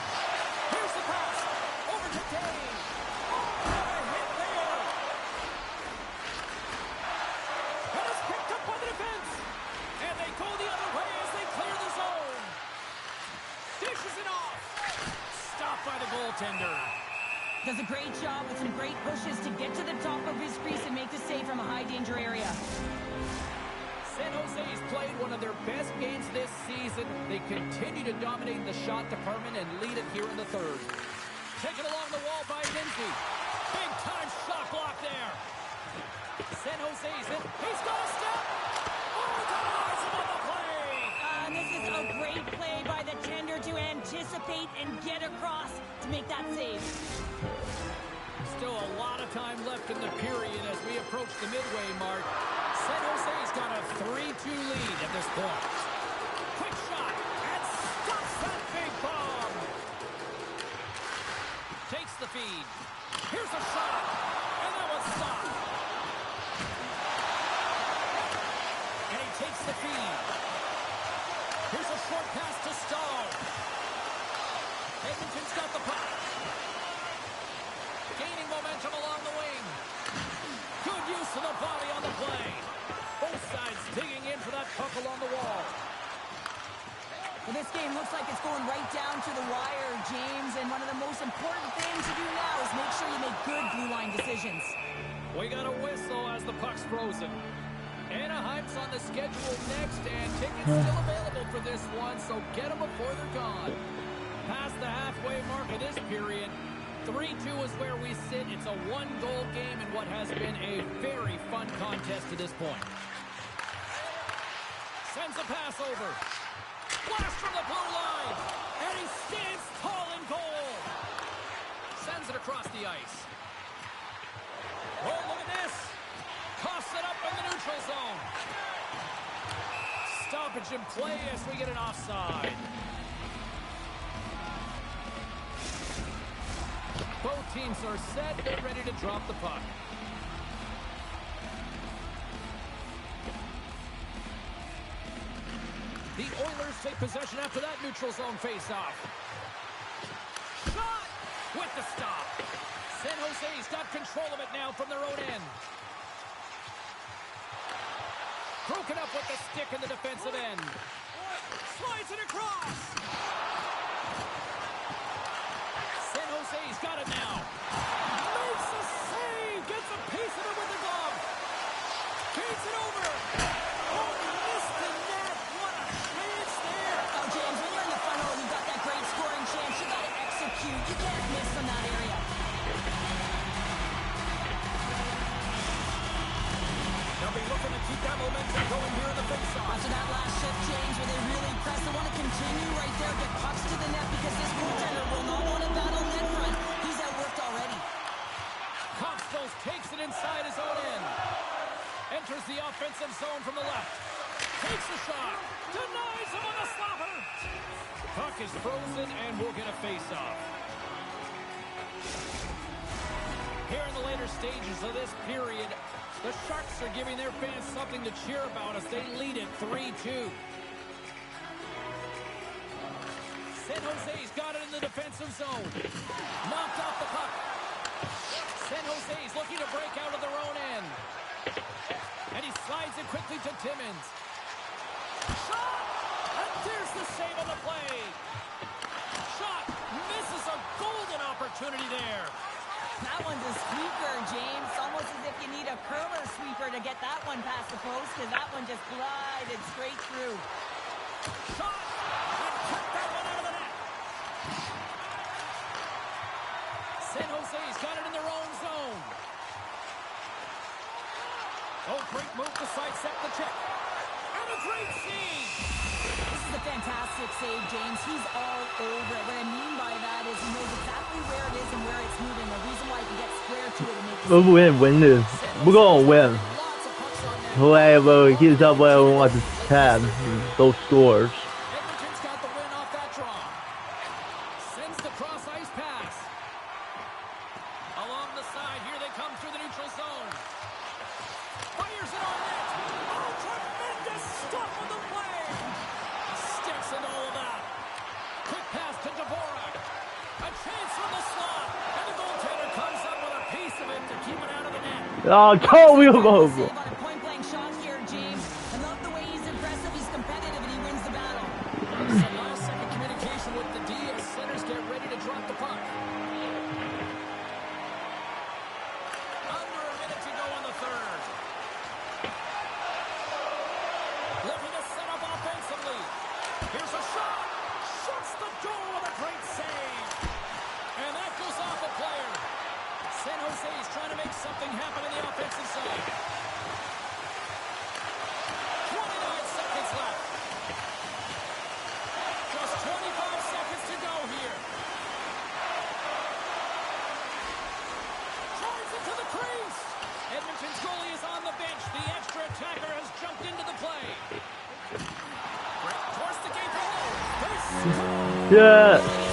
Here's the pass. Over to Dane. Oh, what a hit there. And it's picked up by the defense. And they go the other way as they clear the zone. Dishes it off. Stopped by the goaltender. Does a great job with some great pushes to get to the top of his crease and make the save from a high-danger area. San Jose's played one of their best games this season. They continue to dominate the shot department and lead it here in the third. Taken along the wall by Lindsay. Big time shot block there. San Jose's in. He's got a step. Oh, denies him on the play. This is a great Great play by the tender to anticipate and get across to make that save. Still a lot of time left in the period as we approach the midway mark. San Jose's got a 3-2 lead at this point. Quick shot and stops that big bomb. Takes the feed. Here's a shot, and that one's stopped. And he takes the feed. Here's a short pass to Stahl. Edmonton's got the puck. Gaining momentum along the wing. Good use of the body on the play. Both sides digging in for that puck along the wall. Well, this game looks like it's going right down to the wire, James, and one of the most important things to do now is make sure you make good blue line decisions. We got a whistle as the puck's frozen. Anaheim's on the schedule next, and tickets still available for this one, so get them before they're gone. Past the halfway mark of this period, 3-2 is where we sit. It's a one-goal game in what has been a very fun contest to this point. Sends a pass over. Flash from the blue line, and he stands tall in goal. Sends it across the ice. Oh, look at this. Coughs it up in the neutral zone. Stoppage in play as we get an offside. Both teams are set. They're ready to drop the puck. The Oilers take possession after that neutral zone face-off. Shot with the stop. San Jose's got control of it now from their own end. Broken up with the stick in the defensive end. Slides it across. San Jose's got it now. Makes a save. Gets a piece of it with the glove. Feeds it over. Oh, missed the net. What a chance there. Oh, James, when you're in the front row, you've got that great scoring chance. You got to execute. You can't miss from that area. They'll be looking to keep that momentum going here in the face-off. After that last shift, James, where they really press, they want to continue right there, get pucks to the net, because this goaltender will not want to battle net front. He's outworked already. Kopstos takes it inside his own end. Enters the offensive zone from the left. Takes the shot. Denies him on the slapper. Puck is frozen, and we'll get a face-off. Here in the later stages of this period, the Sharks are giving their fans something to cheer about as they lead it 3-2. San Jose's got it in the defensive zone. Knocked off the puck. San Jose's looking to break out of their own end. And he slides it quickly to Timmins. Shot! And there's the save on the play. Shot! Misses a golden opportunity there. That one's a sweeper, James. Almost as if you need a curler sweeper to get that one past the post, because that one just glided straight through. Shot! And kept that one out of the net. San Jose's got it in their own zone. Oh, great move to sidestep the check. And a great save. This is a fantastic save, James. He's all over it. What I mean by that is he knows exactly where it is and where it's moving. The reason why he can get square to it and make We're going to win this. We're going to win. Lots of pucks on net. Whoever keeps up where we want to have those scores. Edmonton's got the win off that draw. Sends the cross ice pass. Along the side, here they come through the neutral zone. Fires it on net. Oh, tremendous stop on the play. Sticks and all of that. Quick pass to Dvorak. A chance from the slot. And the goaltender comes up with a piece of it to keep it out of the net. Oh, we'll go. save on a point-blank shot here, James. I love the way he's impressive. He's competitive, and he wins the battle. Some last-second communication with the D as centers get ready to drop the puck. Under a minute to go in the third. Looking to set up offensively. Here's a shot. Shuts the door with a great save. And that goes off a player. San Jose's trying to make something happen in the offensive side. Yes.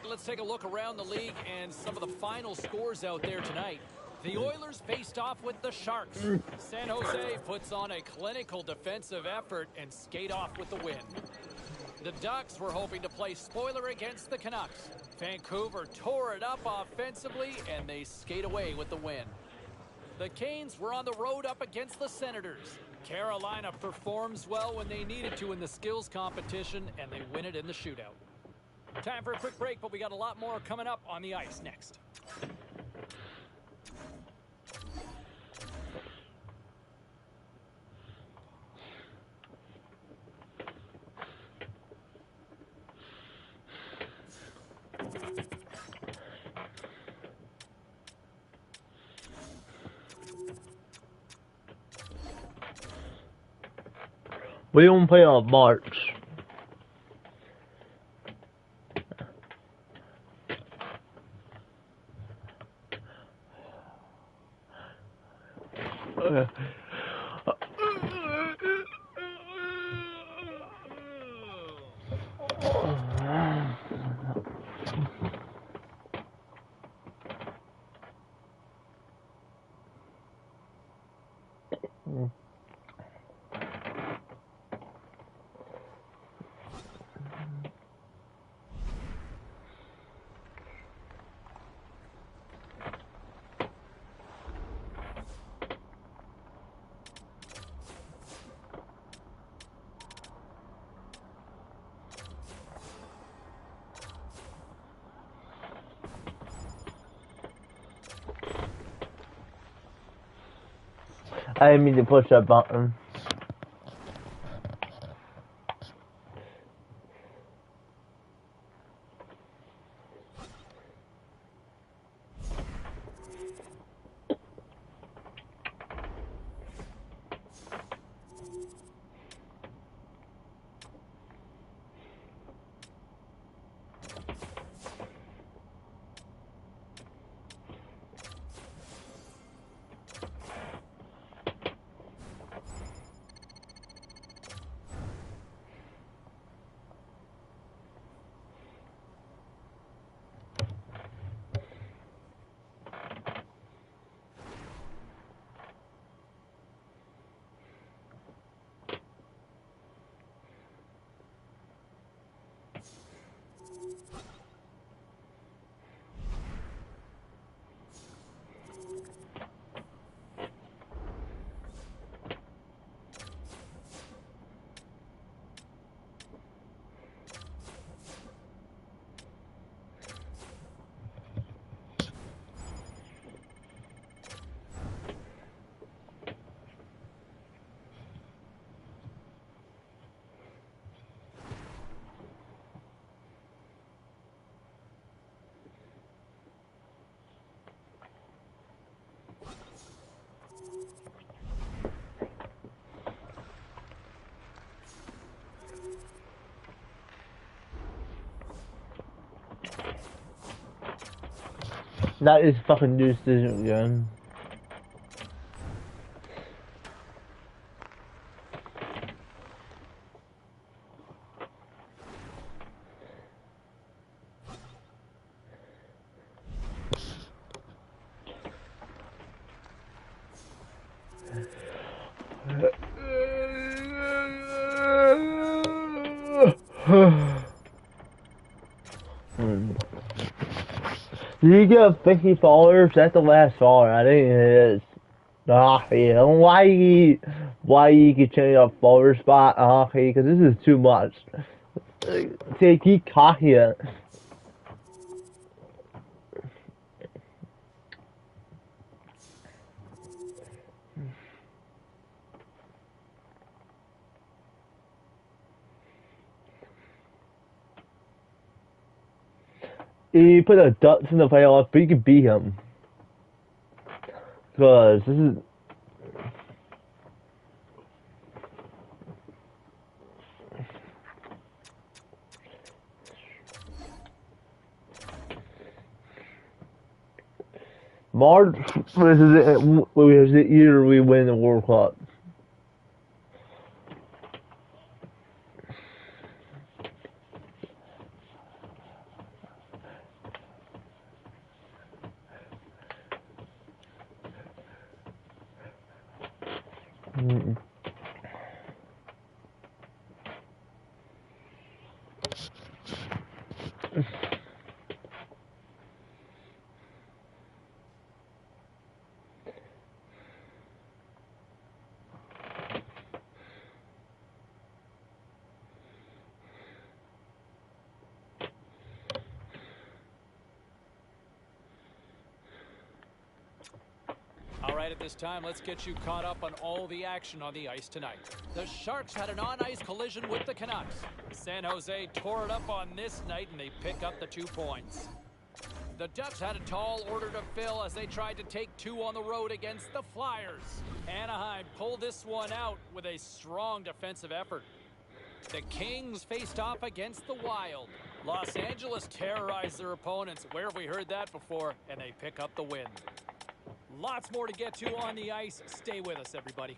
Let's take a look around the league and some of the final scores out there tonight. The Oilers faced off with the Sharks. San Jose puts on a clinical defensive effort and skate off with the win. The Ducks were hoping to play spoiler against the Canucks. Vancouver tore it up offensively and they skate away with the win. The Canes were on the road up against the Senators. Carolina performs well when they needed to in the skills competition and they win it in the shootout. Time for a quick break, but we got a lot more coming up on the ice next. We don't play on March. I didn't mean to push that button. That is fucking new decision again. Did you get 50 followers? That's the last follower. I think it is. Yeah. Why you can change your follower spot? Because this is too much. See, keep talking. You put the Ducks in the playoffs, but you can beat him. Because this is. March was the year we win the World Cup. All right, at this time, let's get you caught up on all the action on the ice tonight. The Sharks had an on-ice collision with the Canucks. San Jose tore it up on this night, and they pick up the 2 points. The Ducks had a tall order to fill as they tried to take 2 on the road against the Flyers. Anaheim pulled this one out with a strong defensive effort. The Kings faced off against the Wild. Los Angeles terrorized their opponents. Where have we heard that before? And they pick up the win. Lots more to get to on the ice. Stay with us, everybody.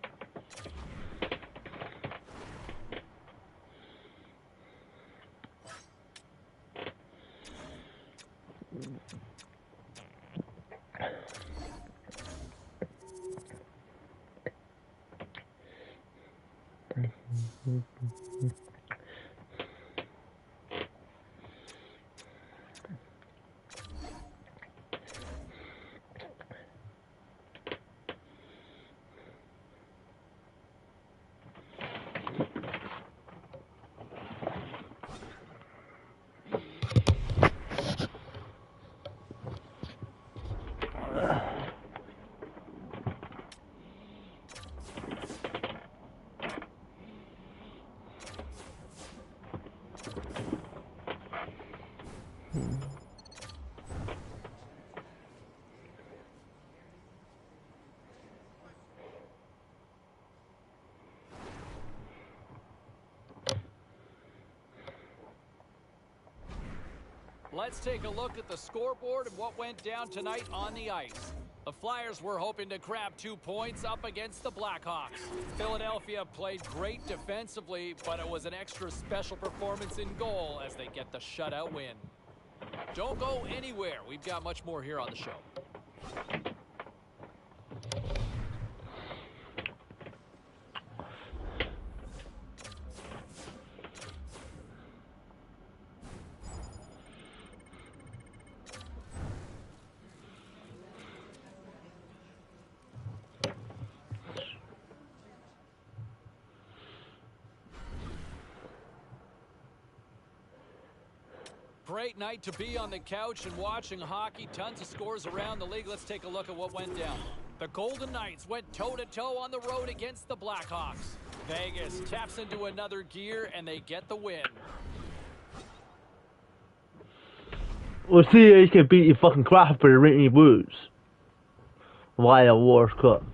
Let's take a look at the scoreboard and what went down tonight on the ice. The Flyers were hoping to grab 2 points up against the Blackhawks. Philadelphia played great defensively, but it was an extra special performance in goal as they get the shutout win. Don't go anywhere. We've got much more here on the show. Great night to be on the couch and watching hockey. Tons of scores around the league. Let's take a look at what went down. The Golden Knights went toe-to-toe on the road against the Blackhawks. Vegas taps into another gear, and they get the win. We'll see if you can beat your fucking crap for the Whitney Blues. Why a World Cup?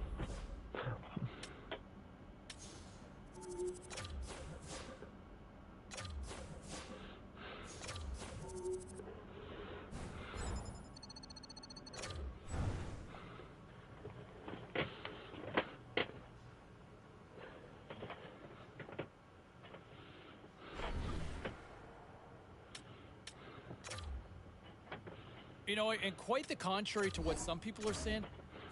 You know, and quite the contrary to what some people are saying,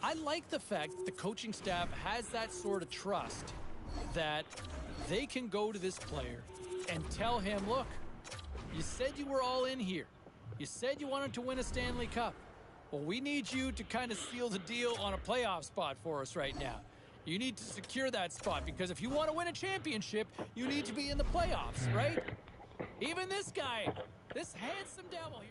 I like the fact the coaching staff has that sort of trust that they can go to this player and tell him, look, you said you were all in here. You said you wanted to win a Stanley Cup. Well, we need you to kind of seal the deal on a playoff spot for us right now. You need to secure that spot because if you want to win a championship, you need to be in the playoffs, right? Even this guy, this handsome devil here.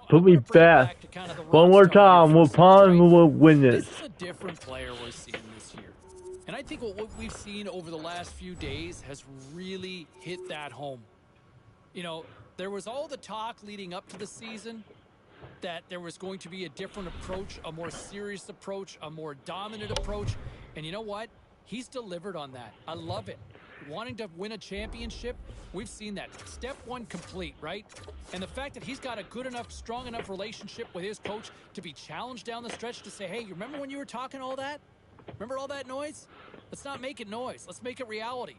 Put me back. Kind of One more time. We'll probably win this. This is a different player we're seeing this year. And I think what we've seen over the last few days has really hit that home. You know, there was all the talk leading up to the season that there was going to be a different approach, a more serious approach, a more dominant approach. And you know what? He's delivered on that. I love it. Wanting to win a championship, we've seen that. Step one complete, right? And the fact that he's got a good enough, strong enough relationship with his coach to be challenged down the stretch to say, hey, you remember when you were talking all that? Remember all that noise? Let's not make it noise. Let's make it reality.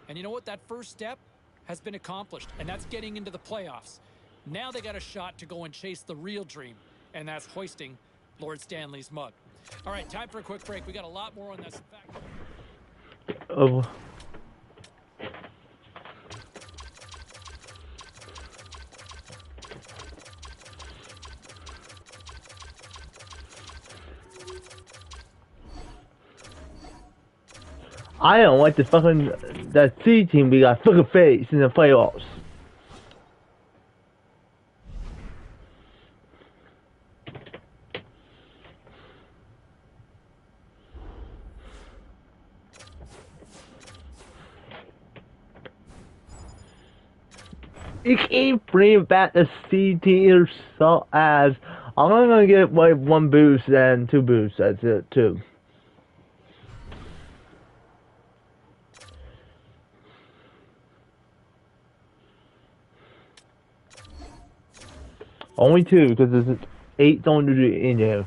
And you know what? That first step has been accomplished, and that's getting into the playoffs. Now they got a shot to go and chase the real dream, and that's hoisting Lord Stanley's mug. All right, time for a quick break. We got a lot more on this. In fact, Oh. I don't like the fucking that C team we got fucking face in the playoffs. You keep bringing back the C tier so as I'm gonna get like one boost and two boosts. That's it too. Only two because there's 800 in there.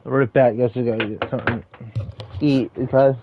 Right back, guess I gotta get something to eat because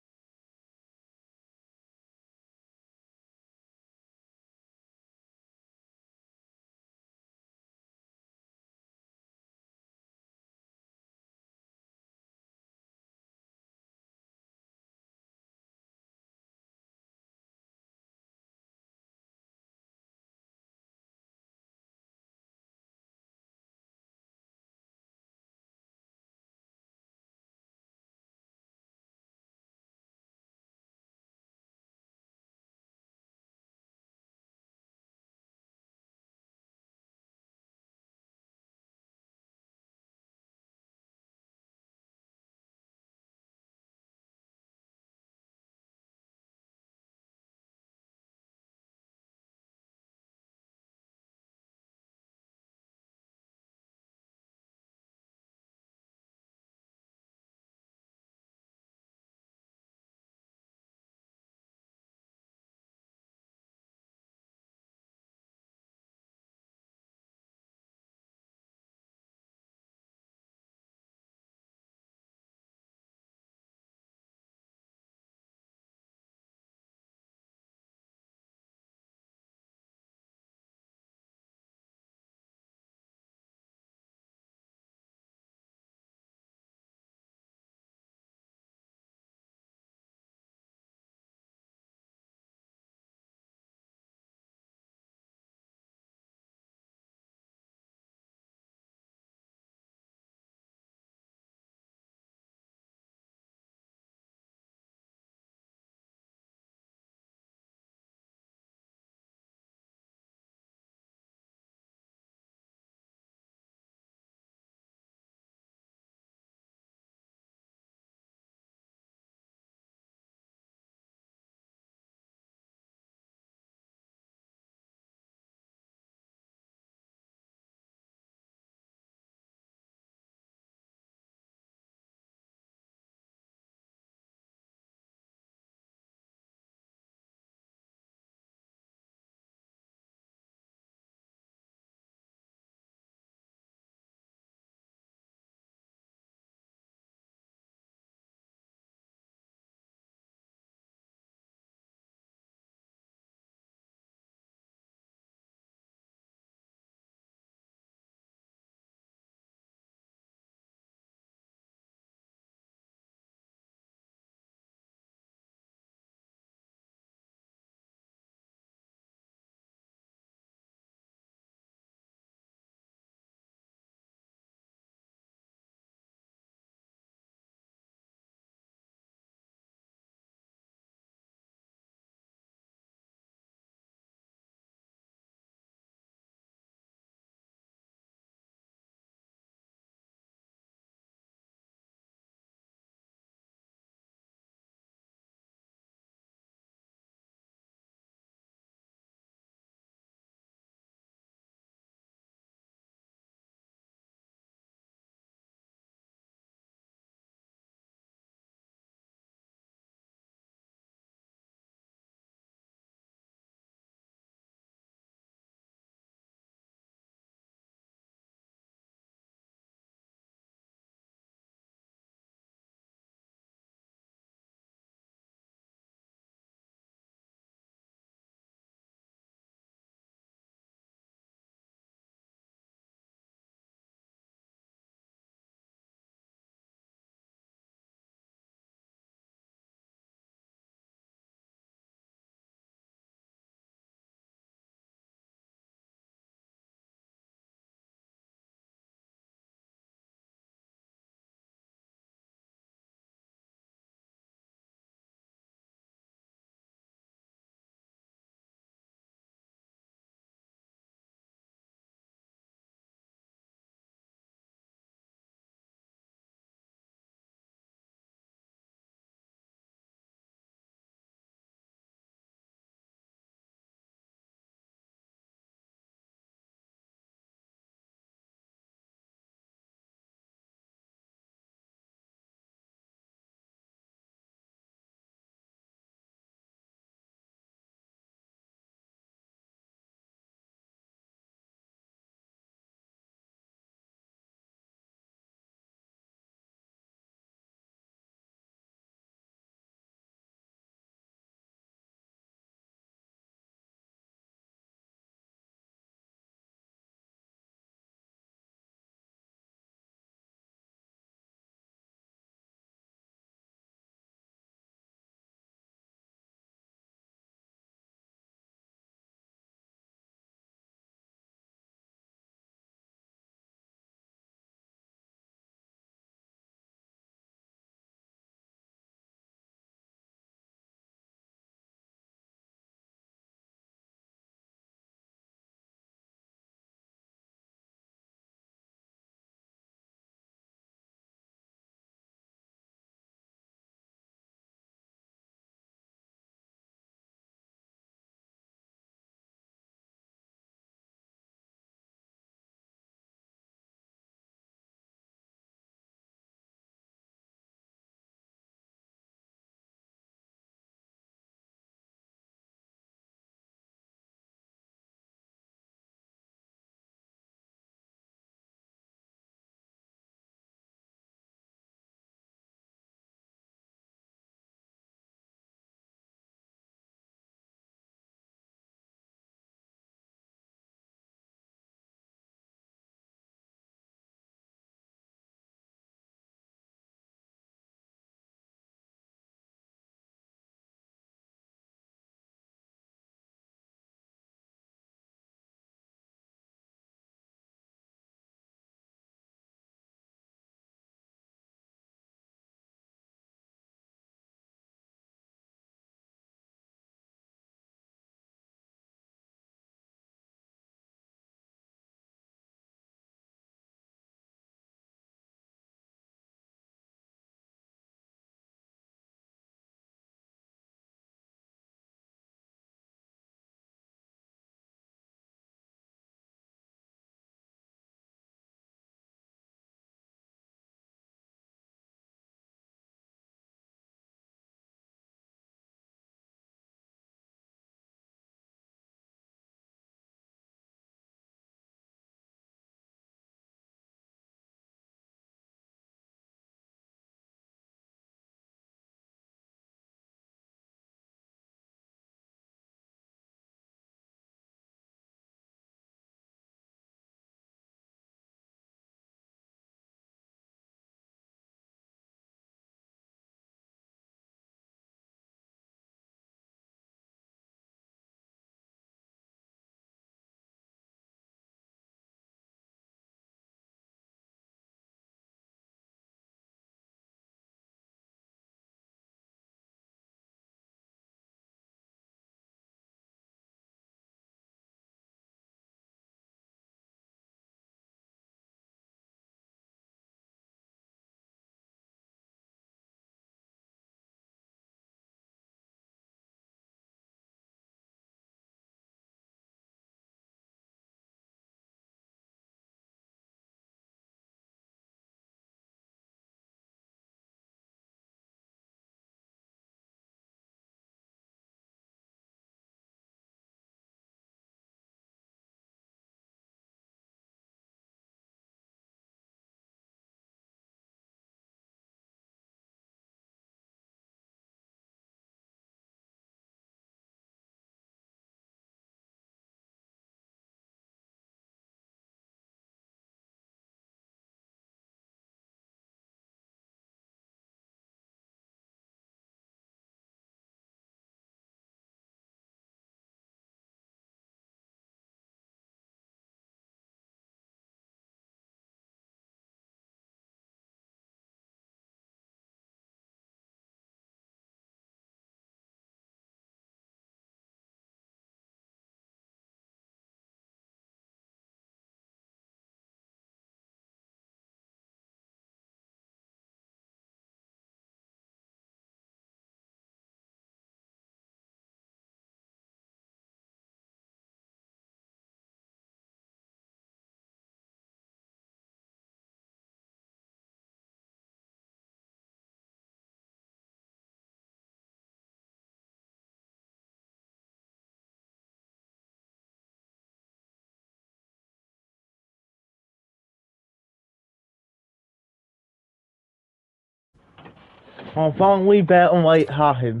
I'm finally bet on white hockey.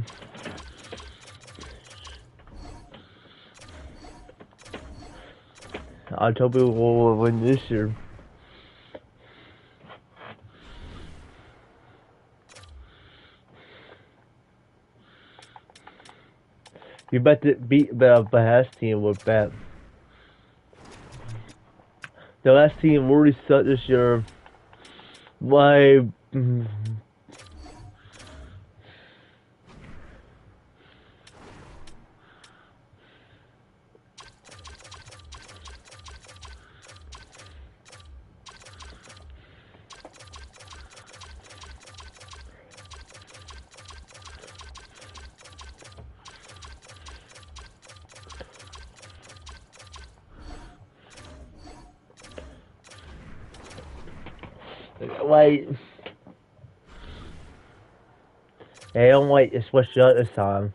I told people we'll win this year. You bet to beat the best team with bet. The last team already sucked this year. Why? Wait. Hey, don't wait to switch up this time.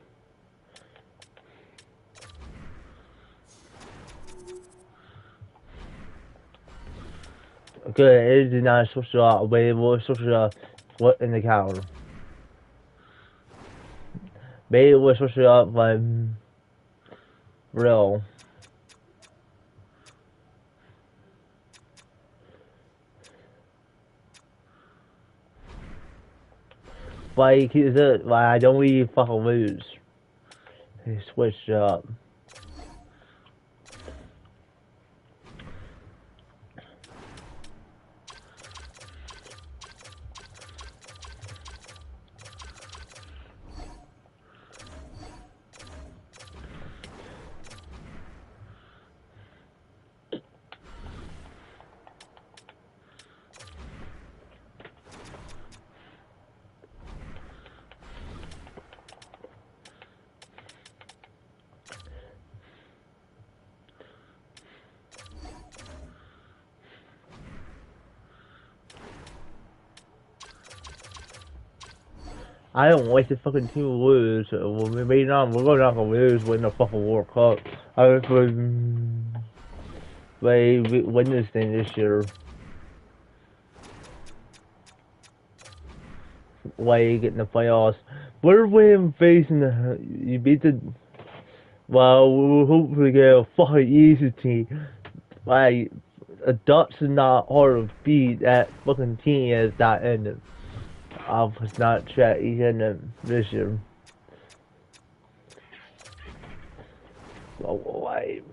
Good, it did not switch up. Wait, we'll switch up. What in the counter? Maybe we'll switch it up like real. Like, is it like I don't really fucking lose? He switched up. I don't want the fucking team to lose. Well, maybe not. We're not gonna lose. Win the fucking World Cup. I was they win this thing this year. Why you getting the playoffs? We're winning facing the. You beat the. Well, we'll hopefully get a fucking easy team. Like, a Ducks is not hard to beat. That fucking team is not in it. I was not checking in it this year. Oh, wait.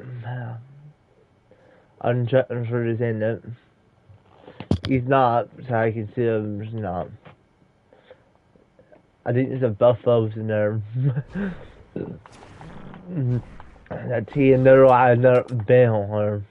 I'm checking for this in it. He's not, so I can see him. He's not. I think there's a Buffalo's in there. That team, they're like, they're been on her.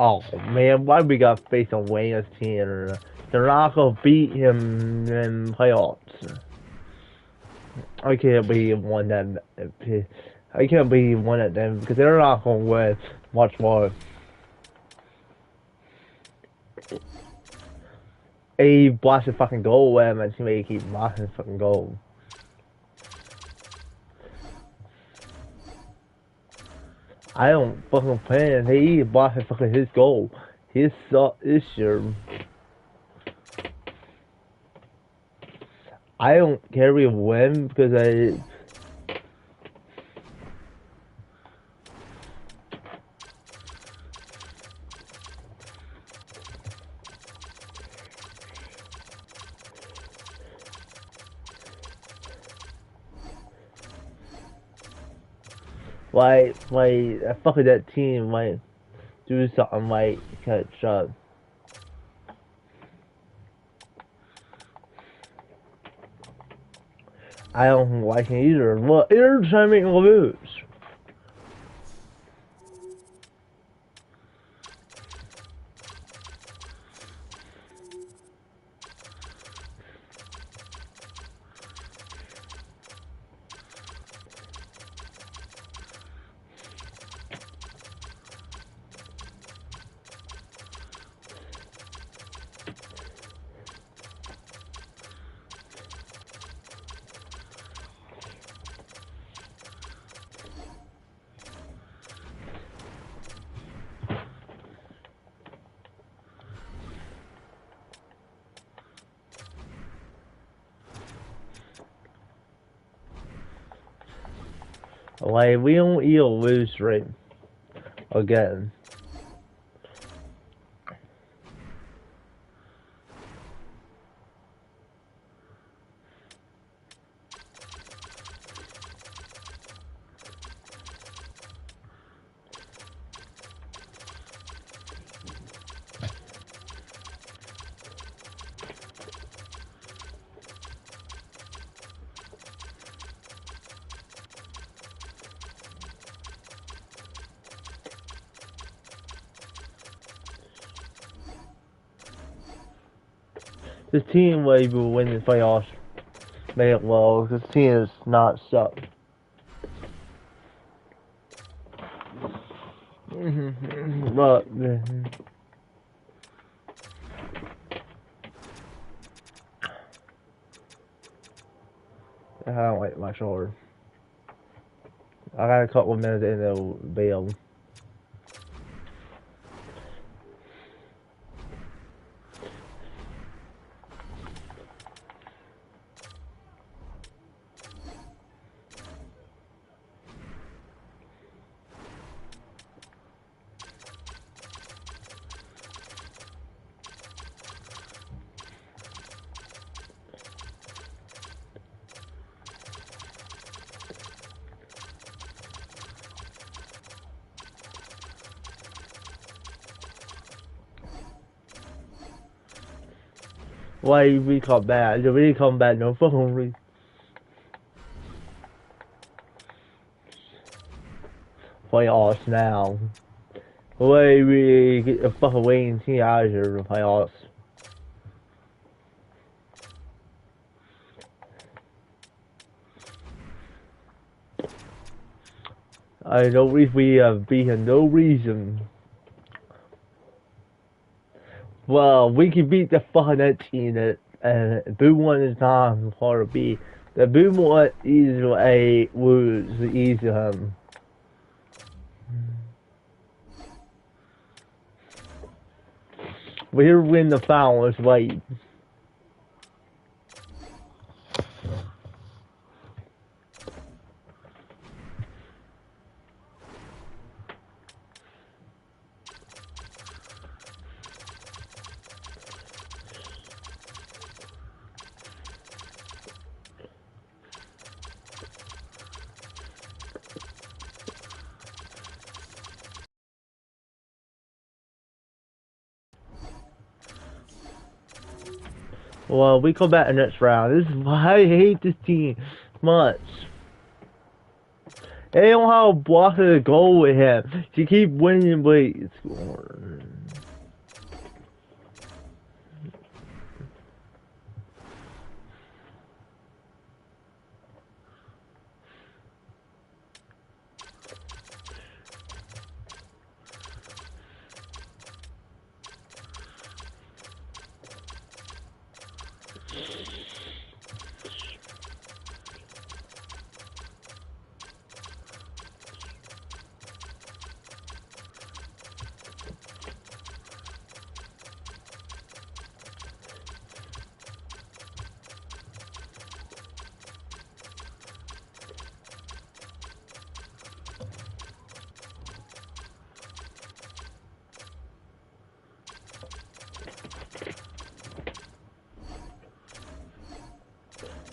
Oh man, why we got to face a Wayne's team? They're not gonna beat him in playoffs. I can't believe one that I can't believe one of them because they're not gonna win much more. He blocks the fucking goal when my teammate keep blocking the fucking goal. I don't fucking plan. He blocking fucking his goal. His suck this year. I don't care if we win because I. Like, I fucking that team might do something like catch up. I don't like it either. Look, they're trying to make me lose. Like, we don't even lose right again. This team will win the playoffs. Make it low. This team is not stuck. But I don't like my shoulder. I got a couple of minutes in the bail. Why we come back? Did we come back? No fucking reason. Playoffs now. Why we get the fucking waiting team out of here to playoffs? I know we have beaten no reason. Well, we can beat the fucking that team and Boom one is not hard to beat. The Boom one is a lose easy him. We here win the finals, wait. Well, we come back in the next round. This is why I hate this team much. They don't have a block to go with him. She keep winning, but it's scoring.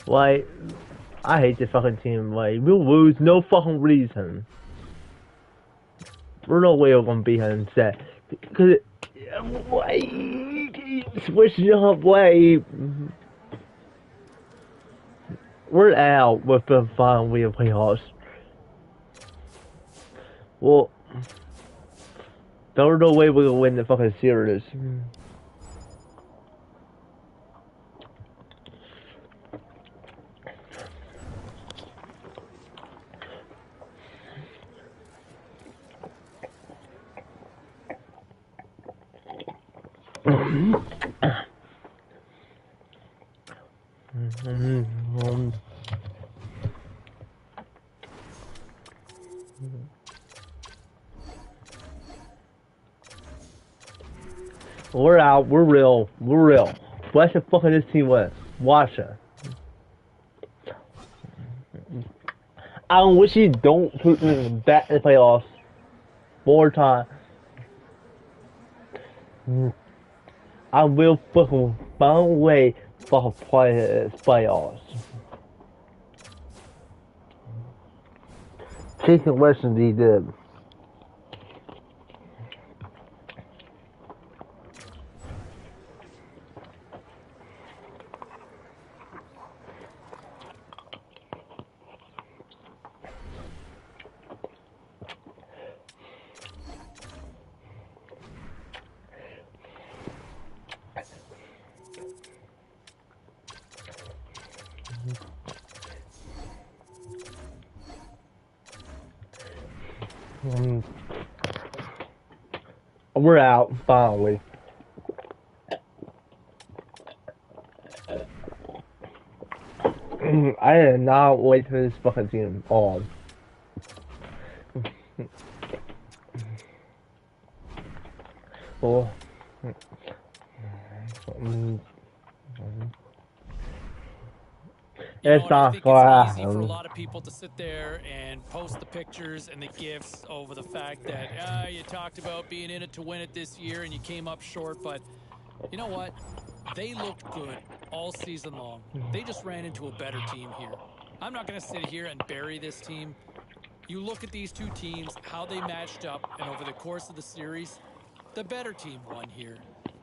Like, I hate this fucking team. Like, we'll lose no fucking reason. There's no way we're gonna beat him instead. Because switching up, way. We're out with the final wheel playoffs. Well, there's no way we're gonna win the fucking series. We're out. We're real. We're real. Watch the fucking this team win. Watch it. I wish he don't put me back in the playoffs more time. I will fucking find a way for playoffs. Taking lessons he did. We're out, finally. I did not wait for this fucking team on. Oh. You know It's what, I not think gonna it's easy for a happen. lot of people to sit there and post the pictures and the gifs over the fact that you talked about being in it to win it this year and you came up short, but you know what? They looked good all season long. They just ran into a better team here. I'm not going to sit here and bury this team. You look at these two teams, how they matched up, and over the course of the series, the better team won here.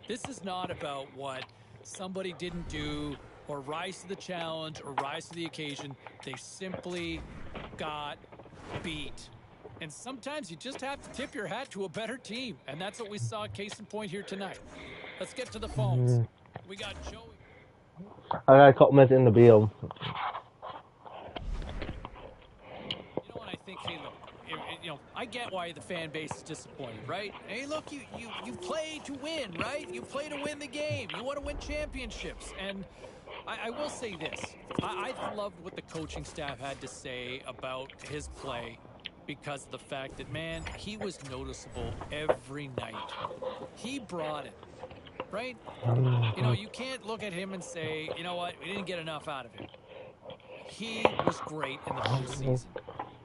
This is not about what somebody didn't do or rise to the challenge or rise to the occasion. They simply got beat. And sometimes you just have to tip your hat to a better team. And that's what we saw, case in point here tonight. Let's get to the phones. We got Joey. I got a couple minutes in the bill. You know what I think? Hey, look, I get why the fan base is disappointed, right? Hey, look, you play to win, right? You play to win the game. You want to win championships. And I will say this. I loved what the coaching staff had to say about his play because of the fact that, man, he was noticeable every night. He brought it, right? You can't look at him and say, you know what, we didn't get enough out of him. He was great in the postseason.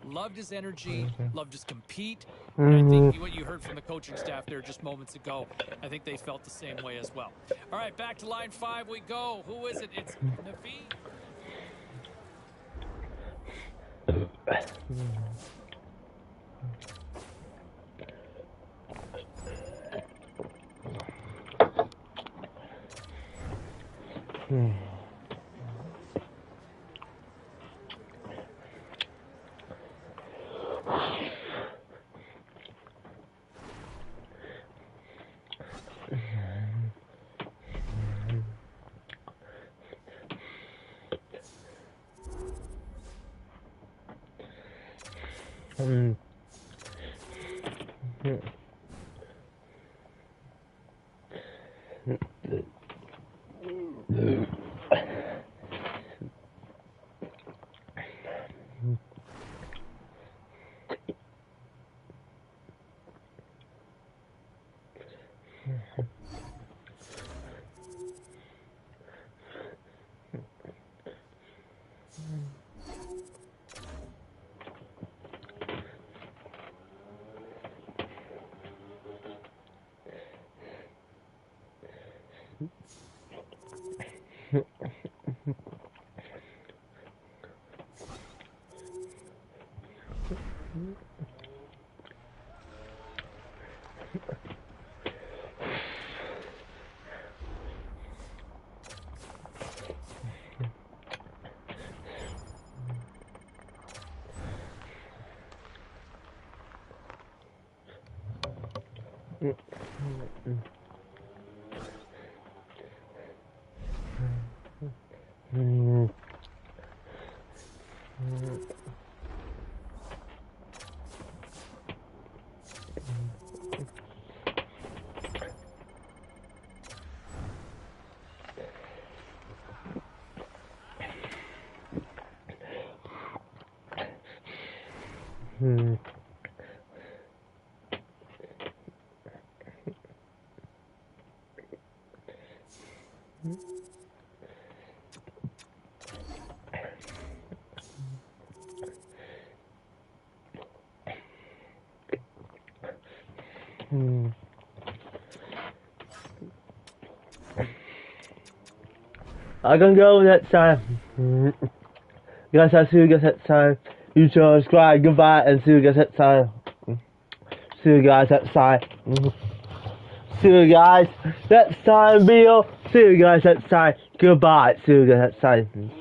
Loved his energy, loved his compete. And I think what you heard from the coaching staff there just moments ago, I think they felt the same way as well. All right, back to line 5 we go. Who is it? It's Naveed. I can go next time. Guys, I'll see you guys next time. You subscribe, goodbye, and see you guys next time. See you guys next time. See you guys next time, Bill. See you guys next time. Goodbye. See you guys next time.